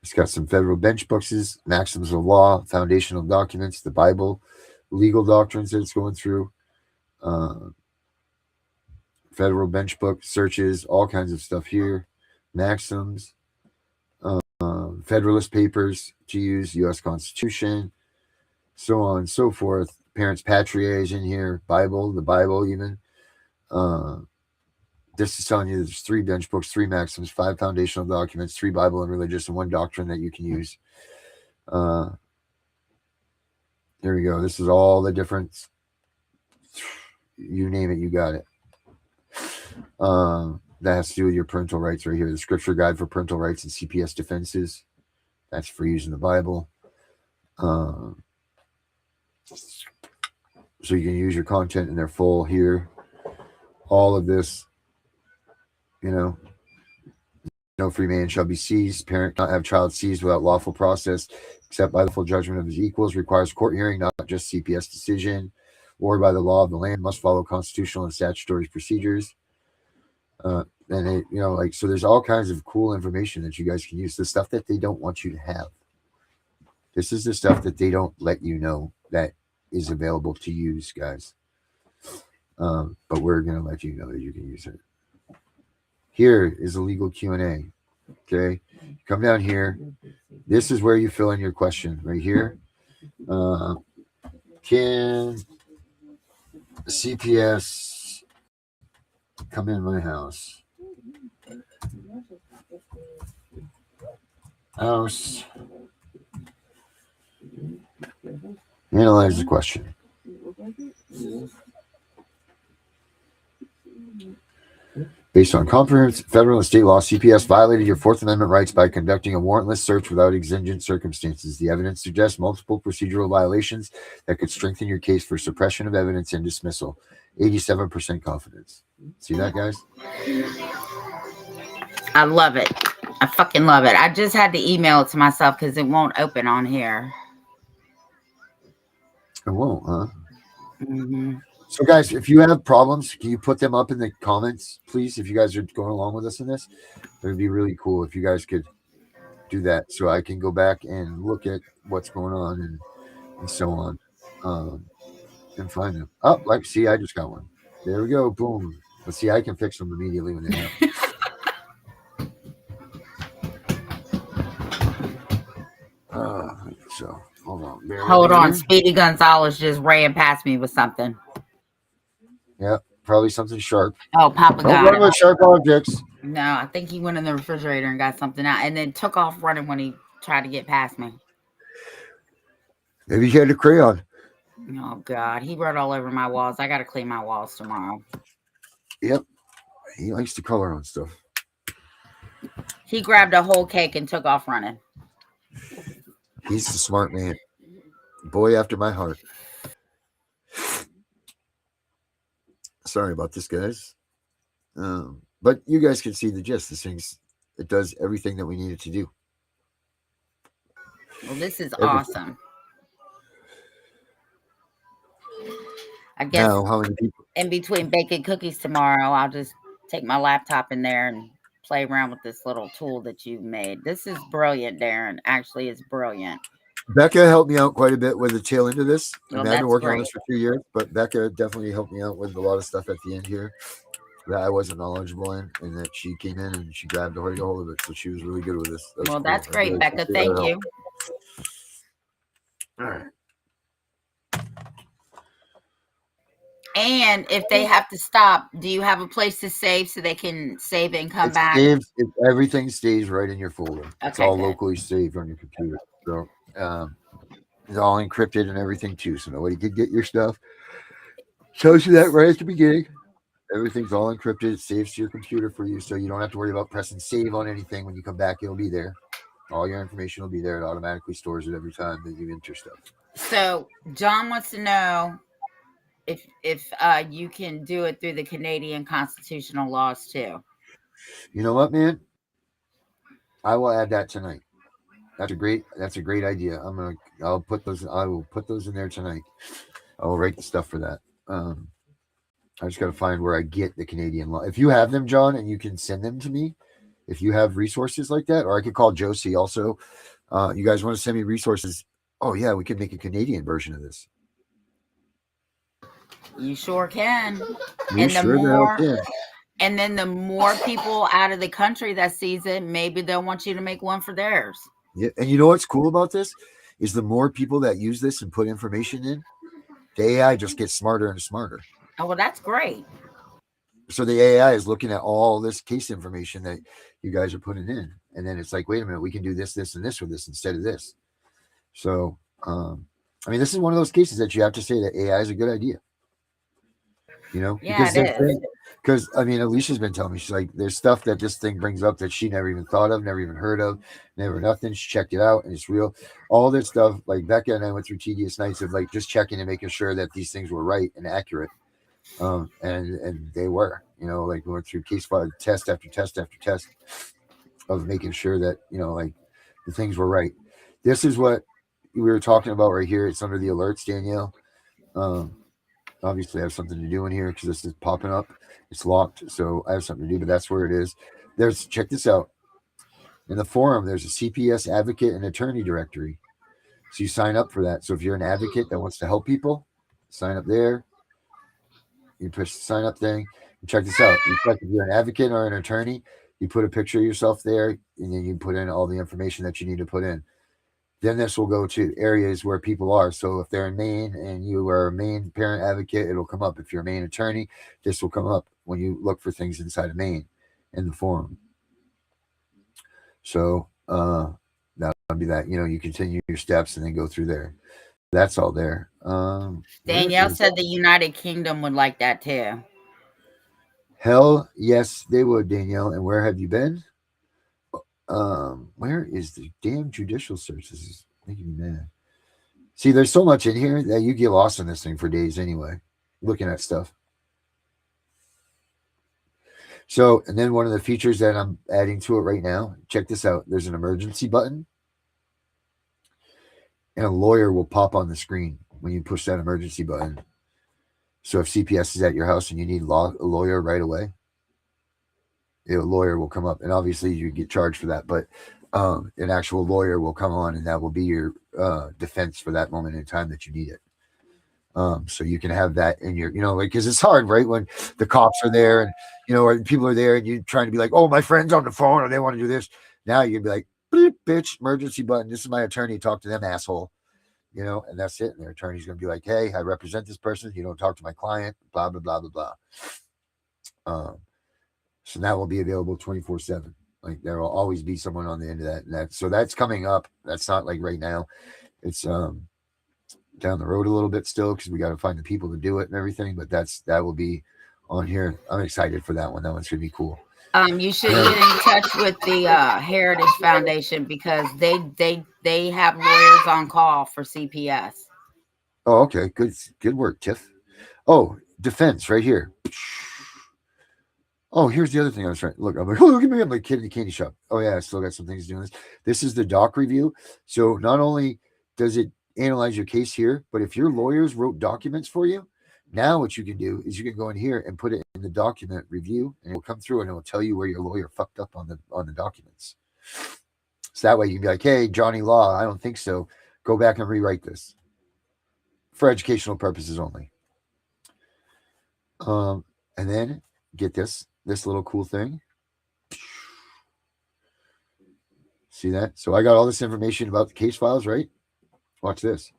Speaker 7: It's got some federal bench books, maxims of law, foundational documents, the Bible, legal doctrines that it's going through, federal bench book searches, all kinds of stuff here, maxims, Federalist Papers to use, U.S. Constitution, so on and so forth. Parents Patriae in here, Bible, the Bible even. This is telling you there's 3 bench books, 3 maxims, 5 foundational documents, 3 Bible and religious, and 1 doctrine that you can use. There we go. This is all the different, you name it, you got it. That has to do with your parental rights right here. The Scripture Guide for Parental Rights and CPS Defenses. That's for using the Bible. So you can use your content in their full here. All of this, no free man shall be seized. Parent cannot have child seized without lawful process, except by the full judgment of his equals. Requires court hearing, not just CPS decision, or by the law of the land. Must follow constitutional and statutory procedures. And so there's all kinds of cool information that you guys can use. The stuff that they don't want you to have. This is the stuff that they don't let you know that is available to use, guys. But we're going to let you know that you can use it. Here is a legal Q&A. Okay. Come down here. This is where you fill in your question right here. Can CPS come in my house? Analyze the question. Based on comprehensive federal and state law, CPS violated your Fourth Amendment rights by conducting a warrantless search without exigent circumstances. The evidence suggests multiple procedural violations that could strengthen your case for suppression of evidence and dismissal. 87% confidence. See that, guys?
Speaker 8: I love it. I fucking love it. I just had to email it to myself because it won't open on here.
Speaker 7: It won't, huh?
Speaker 8: Mm-hmm.
Speaker 7: So, guys, if you have problems, can you put them up in the comments, please? If you guys are going along with us in this, it would be really cool if you guys could do that, so I can go back and look at what's going on and so on, and find them. Oh, see, I just got one. There we go. Boom. Let's see, I can fix them immediately when they happen. So hold on. Bear with
Speaker 8: Hold
Speaker 7: me
Speaker 8: on.
Speaker 7: here.
Speaker 8: Speedy Gonzalez just ran past me with something.
Speaker 7: Yeah, probably something sharp.
Speaker 8: Oh, Papa
Speaker 7: Don't
Speaker 8: got
Speaker 7: run
Speaker 8: it.
Speaker 7: with sharp objects.
Speaker 8: No, I think he went in the refrigerator and got something out and then took off running when he tried to get past me.
Speaker 7: Maybe he had a crayon.
Speaker 8: Oh, God. He wrote all over my walls. I got to clean my walls tomorrow.
Speaker 7: Yep. He likes to color on stuff.
Speaker 8: He grabbed a whole cake and took off running.
Speaker 7: He's the smart man. Boy after my heart. Sorry about this, guys. But you guys can see the gist. This thing's, it does everything that we need it to do.
Speaker 8: Well, this is
Speaker 7: Everything.
Speaker 8: awesome. I guess
Speaker 7: Now, how many people?
Speaker 8: in between baking cookies tomorrow, I'll just take my laptop in there and play around with this little tool that you've made. This is brilliant, Darren. Actually, it's brilliant.
Speaker 7: Becca helped me out quite a bit with the tail end of this.
Speaker 8: Well,
Speaker 7: I've been
Speaker 8: that's
Speaker 7: working on
Speaker 8: great.
Speaker 7: this for 2 years, but Becca definitely helped me out with a lot of stuff at the end here that I wasn't knowledgeable in, and that she came in and she grabbed a hold of it. So she was really good with this. That was
Speaker 8: Well,
Speaker 7: cool.
Speaker 8: that's
Speaker 7: I
Speaker 8: great,
Speaker 7: really
Speaker 8: Becca.
Speaker 7: appreciate her
Speaker 8: Thank
Speaker 7: help.
Speaker 8: you.
Speaker 7: All right.
Speaker 8: And if they have to stop, do you have a place to save so they can save it and come back?
Speaker 7: Saves, everything stays right in your folder. It's
Speaker 8: Okay,
Speaker 7: all
Speaker 8: good.
Speaker 7: locally saved on your computer. So it's all encrypted and everything too. So nobody can get your stuff. Shows you that right at the beginning. Everything's all encrypted. It saves to your computer for you. So you don't have to worry about pressing save on anything. When you come back, it'll be there. All your information will be there. It automatically stores it every time that you enter stuff.
Speaker 8: So John wants to know if you can do it through the Canadian constitutional laws too.
Speaker 7: You know what, man? I will add that tonight. That's a great idea. I will put those in there tonight. I will write the stuff for that. I just got to find where I get the Canadian law. If you have them, John, and you can send them to me, if you have resources like that, or I could call Josie also. You guys want to send me resources? Oh yeah, we could make a Canadian version of this.
Speaker 8: You sure can.
Speaker 7: You
Speaker 8: And
Speaker 7: sure the hell can.
Speaker 8: and then the more people out of the country that sees it, maybe they'll want you to make one for theirs.
Speaker 7: Yeah, and you know what's cool about this is the more people that use this and put information in, the AI just gets smarter and smarter.
Speaker 8: Oh, well, that's great.
Speaker 7: So the AI is looking at all this case information that you guys are putting in, and then it's like, wait a minute, we can do this, this, and this with this instead of this. So, I mean, this is one of those cases that you have to say that AI is a good idea. You know,
Speaker 8: Yeah, it is.
Speaker 7: Because I mean, Alicia's been telling me, she's like, there's stuff that this thing brings up that she never even thought of, never even heard of, never nothing. She checked it out and it's real. All this stuff, like Becca and I went through tedious nights of like just checking and making sure that these things were right and accurate. And they were, you know, like we went through case file test after test after test of making sure that, you know, like the things were right. This is what we were talking about right here. It's under the alerts, Danielle. Obviously I have something to do in here because this is popping up. It's locked, so I have something to do, but that's where it is. Check this out. In the forum, there's a CPS advocate and attorney directory. So you sign up for that. So if you're an advocate that wants to help people, sign up there. You push the sign up thing. And check this out. You check if you're an advocate or an attorney, you put a picture of yourself there, and then you put in all the information that you need to put in. Then this will go to areas where people are. So if they're in Maine and you are a Maine parent advocate, it'll come up. If you're a Maine attorney, this will come up when you look for things inside of Maine in the forum. So that'll be that. You know, you continue your steps and then go through there. That's all there.
Speaker 8: Danielle said the United Kingdom would like that too.
Speaker 7: Hell yes, they would, Danielle. And where have you been? Where is the damn judicial search? This is making me mad. See, there's so much in here that you get lost in this thing for days anyway, looking at stuff. So, and then one of the features that I'm adding to it right now, check this out. There's an emergency button, and a lawyer will pop on the screen when you push that emergency button. So if CPS is at your house and you need a lawyer right away, a lawyer will come up, and obviously you get charged for that, but an actual lawyer will come on, and that will be your defense for that moment in time that you need it. So you can have that in your, you know, like, because it's hard, right? When the cops are there and, you know, or people are there and you're trying to be like, oh, my friend's on the phone or they want to do this. Now you'd be like, Bleep, bitch, emergency button. This is my attorney. Talk to them, asshole. And that's it. And their attorney's going to be like, hey, I represent this person. You don't talk to my client, blah, blah, blah, blah, blah. So that will be available 24/7. Like there will always be someone on the end of that. So that's coming up. That's not like right now. It's down the road a little bit still because we got to find the people to do it and everything. But that will be on here. I'm excited for that one. That one's going to be cool.
Speaker 8: You should get in touch with the Heritage Foundation because they have lawyers on call for CPS.
Speaker 7: Oh, okay. Good work, Tiff. Oh, defense right here. Oh, here's the other thing I was trying. Look, I'm like, oh, look at me. I'm like kid in the candy shop. Oh yeah, I still got some things doing this. This is the doc review. So not only does it analyze your case here, but if your lawyers wrote documents for you, now what you can do is you can go in here and put it in the document review, and it will come through and it will tell you where your lawyer fucked up on the documents. So that way you can be like, hey, Johnny Law, I don't think so. Go back and rewrite this for educational purposes only. And then get this little cool thing. See that? So I got all this information about the case files, right? Watch this.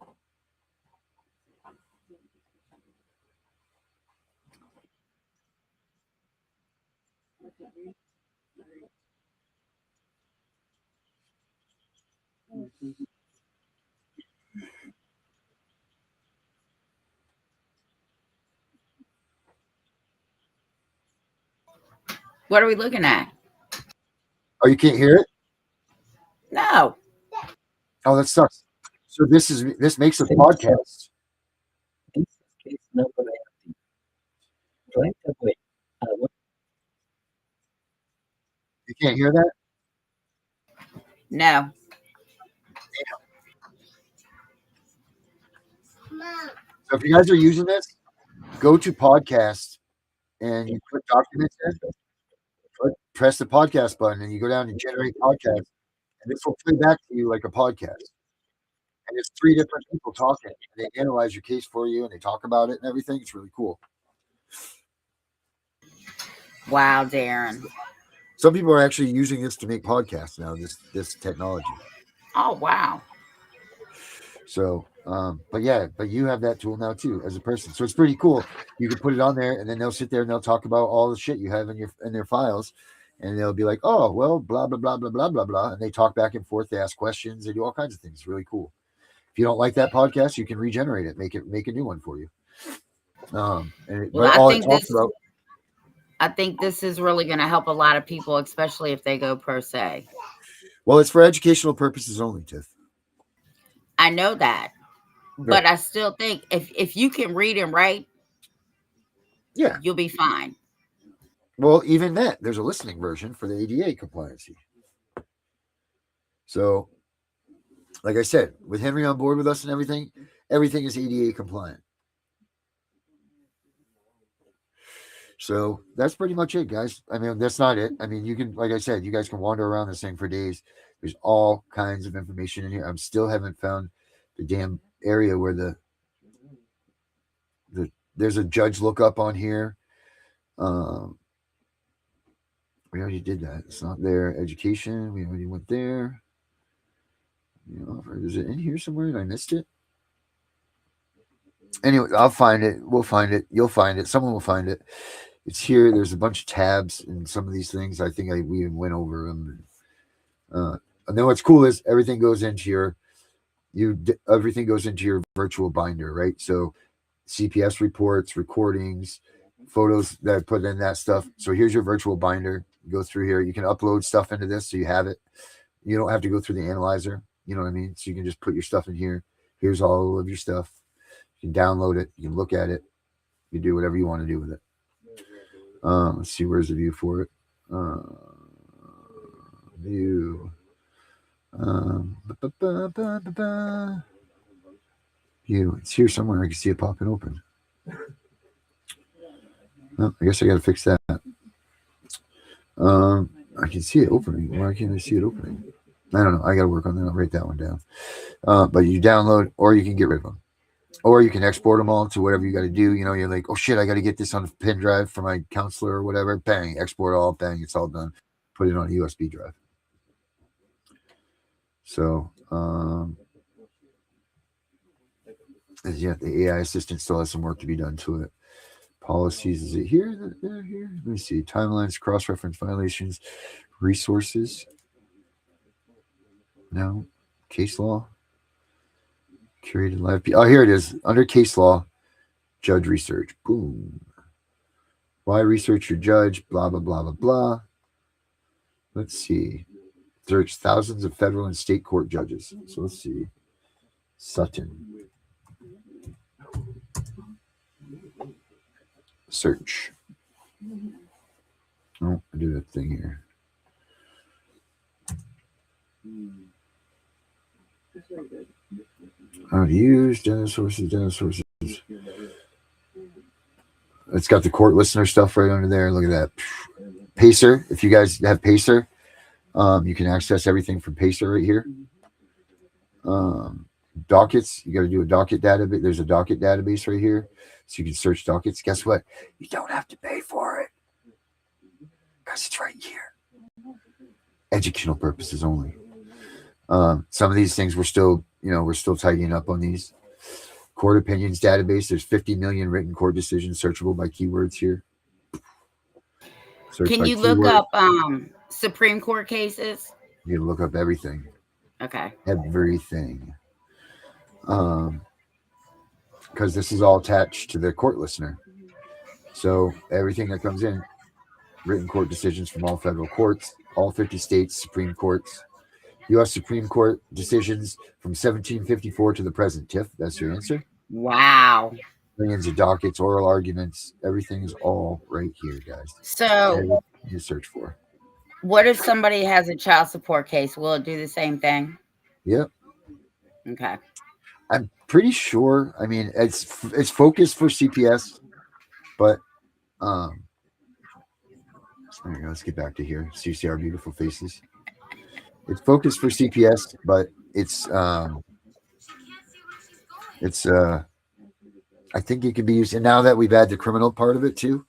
Speaker 8: What are we looking at?
Speaker 7: Oh, you can't hear it?
Speaker 8: No.
Speaker 7: Oh, that sucks. So this makes a podcast.
Speaker 9: This is case number 18. Right away.
Speaker 7: You can't hear that?
Speaker 8: No.
Speaker 7: So if you guys are using this, go to podcast and you put documents in. Press the podcast button and you go down and generate podcast, and this will play back to you like a podcast. And it's 3 different people talking. And they analyze your case for you and they talk about it and everything. It's really cool.
Speaker 8: Wow, Darren.
Speaker 7: Some people are actually using this to make podcasts now, this technology.
Speaker 8: Oh, wow.
Speaker 7: So, but you have that tool now too as a person. So it's pretty cool. You can put it on there and then they'll sit there and they'll talk about all the shit you have in their files. And they'll be like, oh, well, blah, blah, blah, blah, blah, blah, blah. And they talk back and forth. They ask questions. They do all kinds of things. It's really cool. If you don't like that podcast, you can regenerate it, make a new one for you.
Speaker 8: I think this is really going to help a lot of people, especially if they go per se.
Speaker 7: Well, it's for educational purposes only, Tiff.
Speaker 8: I know that.
Speaker 7: Right.
Speaker 8: But I still think if you can read and write,
Speaker 7: yeah,
Speaker 8: you'll be fine.
Speaker 7: Well, even that, there's a listening version for the ADA compliancy. So, like I said, with Henry on board with us and everything is ADA compliant. So that's pretty much it, guys. I mean, that's not it. I mean, you can, like I said, you guys can wander around this thing for days. There's all kinds of information in here. I'm still haven't found the damn area where there's a judge lookup on here. We already did that. It's not there. Education, we already went there. Is it in here somewhere and I missed it? Anyway, I'll find it. We'll find it. You'll find it. Someone will find it. It's here. There's a bunch of tabs and some of these things. I think we went over them. And then what's cool is everything goes into your virtual binder, right? So CPS reports, recordings, photos that I put in that stuff. So here's your virtual binder. You go through here. You can upload stuff into this so you have it. You don't have to go through the analyzer. You know what I mean? So you can just put your stuff in here. Here's all of your stuff. You can download it. You can look at it. You can do whatever you want to do with it. Let's see. Where's the view for it? View. View. It's here somewhere. I can see it popping open. Oh, I guess I got to fix that. I can see it opening. Why can't I see it opening? I don't know. I got to work on that. I'll write that one down. But you download, or you can get rid of them, or you can export them all to whatever you got to do. You're like, oh shit, I got to get this on a pen drive for my counselor or whatever. Bang, export all. Bang, it's all done. Put it on a USB drive. So, yeah, the AI assistant still has some work to be done to it. Policies, is it here? Here? Let me see. Timelines, cross-reference violations, resources. No. Case law. Curated live. Oh, here it is. Under case law, judge research. Boom. Why research your judge? Blah, blah, blah, blah, blah. Let's see. Search thousands of federal and state court judges. So let's see. Sutton. Search. Oh, I do that thing here. How to use data sources, It's got the court listener stuff right under there. Look at that. Pacer. If you guys have Pacer, you can access everything from Pacer right here. Dockets. You got to do a docket database. There's a docket database right here. So you can search dockets. Guess what? You don't have to pay for it. Because it's right here. Educational purposes only. Some of these things we're still tidying up on these. Court opinions database. There's 50 million written court decisions searchable by keywords here.
Speaker 8: Can you look up Supreme Court cases?
Speaker 7: You can look up everything.
Speaker 8: Okay.
Speaker 7: Everything. Because this is all attached to the court listener. So everything that comes in, written court decisions from all federal courts, all 50 states, Supreme Courts, U.S. Supreme Court decisions from 1754 to the present. Tiff, that's your answer?
Speaker 8: Wow.
Speaker 7: Millions of dockets, oral arguments, everything is all right here, guys.
Speaker 8: So
Speaker 7: you search for.
Speaker 8: What if somebody has a child support case? Will it do the same thing?
Speaker 7: Yep.
Speaker 8: Okay.
Speaker 7: I'm pretty sure. I mean, it's focused for CPS, but there we go. Let's get back to here. So you see our beautiful faces. It's focused for CPS, but I think it can be used. And now that we've had the criminal part of it too,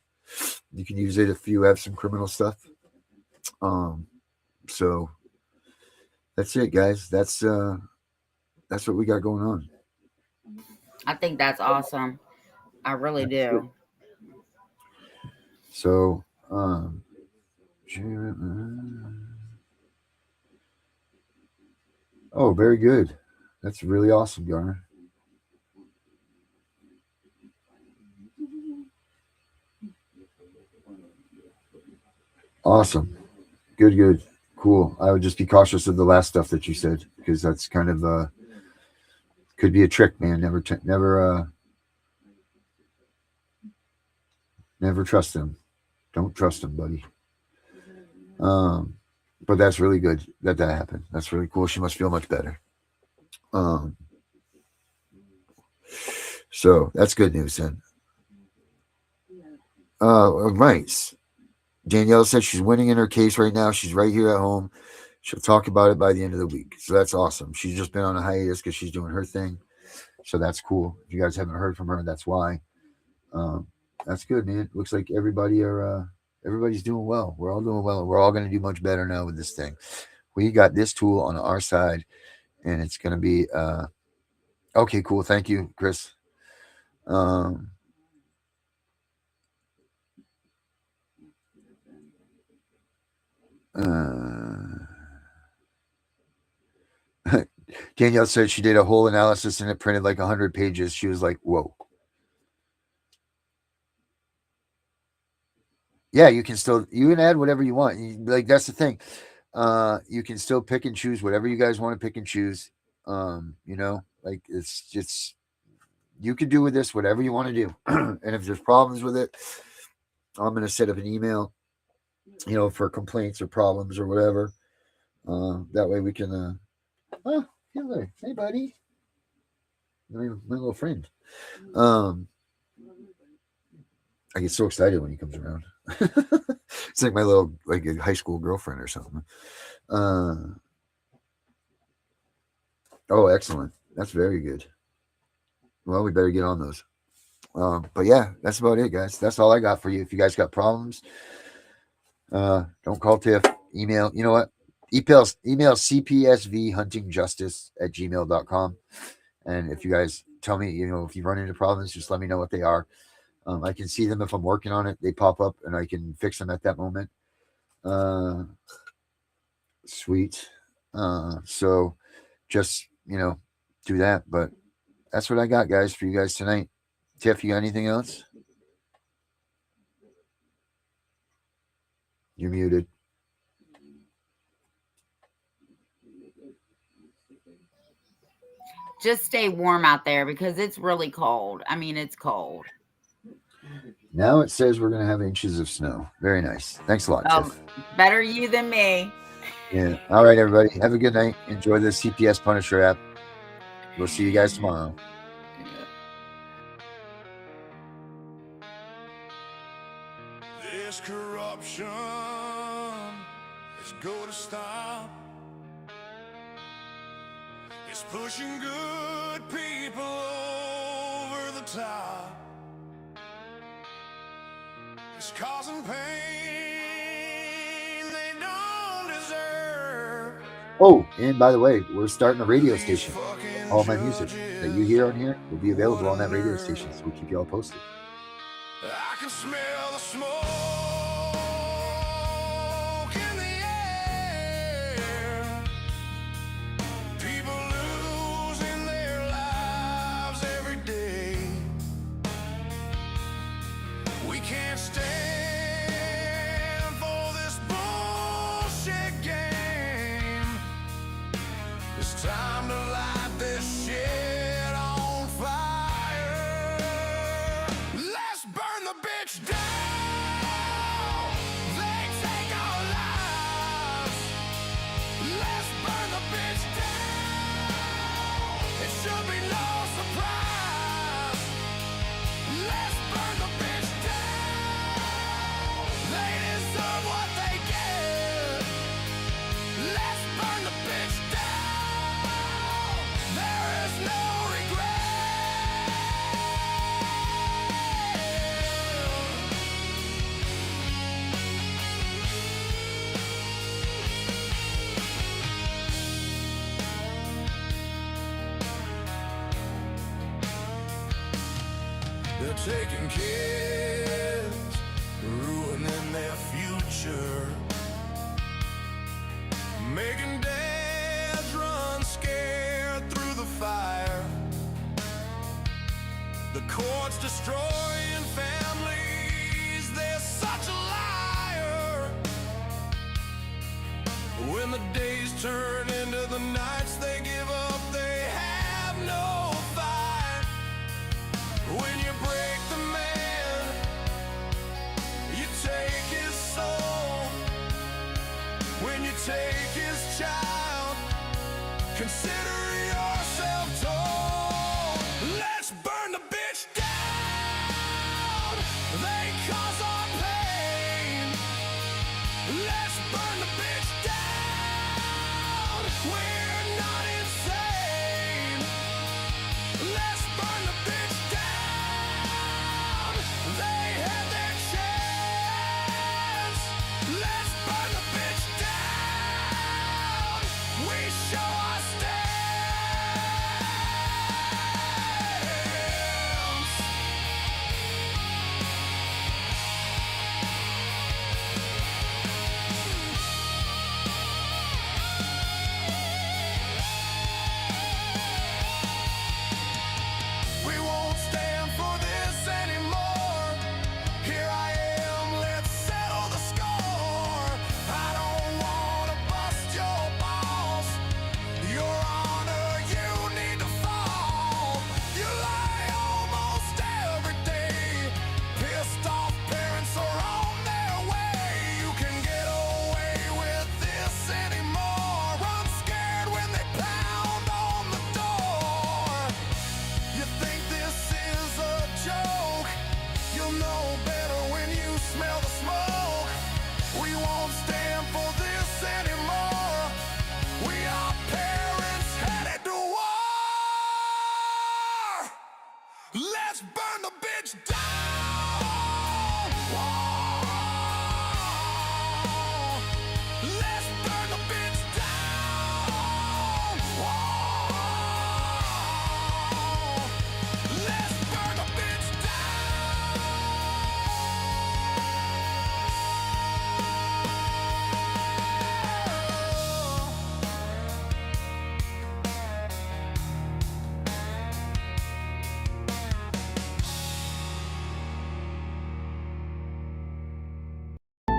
Speaker 7: you can use it if you have some criminal stuff. So that's it, guys. That's what we got going on.
Speaker 8: I think that's awesome. I really do.
Speaker 7: So, oh, very good. That's really awesome, Garner. Awesome. Good. Cool. I would just be cautious of the last stuff that you said, because that's kind of could be a trick, man. Never trust them. Don't trust them, buddy. But that's really good that happened. That's really cool. She must feel much better. So that's good news then. Right. Danielle said she's winning in her case right now. She's right here at home. She'll talk about it by the end of the week. So that's awesome. She's just been on a hiatus because she's doing her thing. So that's cool. If you guys haven't heard from her, that's why. That's good, man. Looks like everybody's doing well. We're all doing well. We're all going to do much better now with this thing. We got this tool on our side, and it's going to be okay. Cool. Thank you, Chris. Danielle said she did a whole analysis and it printed like 100 pages. She was like, whoa. Yeah, you can add whatever you want. Like, that's the thing. You can still pick and choose whatever you guys want to pick and choose. Like it's you can do with this whatever you want to do. And if there's problems with it, I'm going to set up an email, for complaints or problems or whatever. That way we can, oh, Hitler. Hey, buddy. My little friend. I get so excited when he comes around. It's like my little, like a high school girlfriend or something. Oh, excellent. That's very good. Well, we better get on those. But yeah, that's about it, guys. That's all I got for you. If you guys got problems, don't call Tiff. Email. You know what? email cpsvhuntingjustice@gmail.com. And if you guys tell me, if you run into problems, just let me know what they are. I can see them if I'm working on it. They pop up and I can fix them at that moment. Sweet. So just, do that. But that's what I got, guys, for you guys tonight. Tiff, you got anything else? You're muted.
Speaker 8: Just stay warm out there because it's really cold. I mean, it's cold.
Speaker 7: Now it says we're going to have inches of snow. Very nice. Thanks a lot, Tiff.
Speaker 8: Better you than me.
Speaker 7: Yeah. All right, everybody. Have a good night. Enjoy the CPS Punisher app. We'll see you guys tomorrow.
Speaker 1: This corruption is going to stop. It's pushing good people over the top. It's causing pain they don't deserve.
Speaker 7: Oh, and by the way, we're starting a radio station. All my music that you hear on here will be available on that radio station, so we'll keep you all posted.
Speaker 1: I can smell the smoke in the air. People losing their lives every day. We can't stand for this bullshit game. It's time to light this shit on fire. Let's burn the bitch down. They take our lives. Let's burn the bitch down. It should be no surprise. Let's burn the bitch down. They deserve what they get. Let's burn the bitch down. There is no regret. They're taking kids, ruining their future, making dads run scared through the fire. The courts destroying families, they're such a liar. When the days turn into the nights they give up, they have no fight. When you break the man, you take his soul. When you take his child, consider yourself told. Let's burn the bitch down. They cause our pain. Let's burn the bitch down. We're not insane. Let's burn the bitch down. They had their chance. Let's burn the bitch down. We show our stand.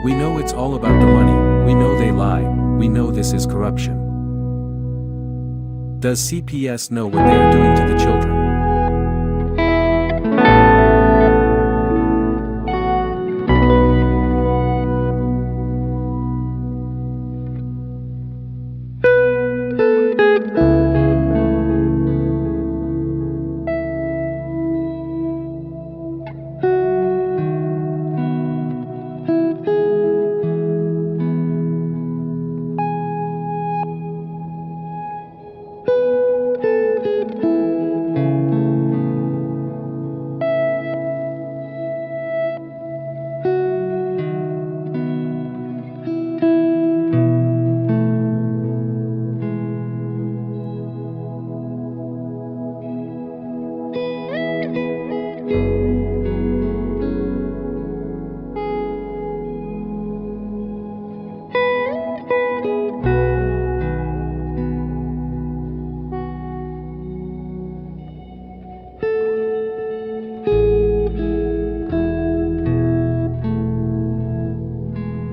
Speaker 6: We know it's all about the money, we know they lie, we know this is corruption. Does CPS know what they are doing to the children?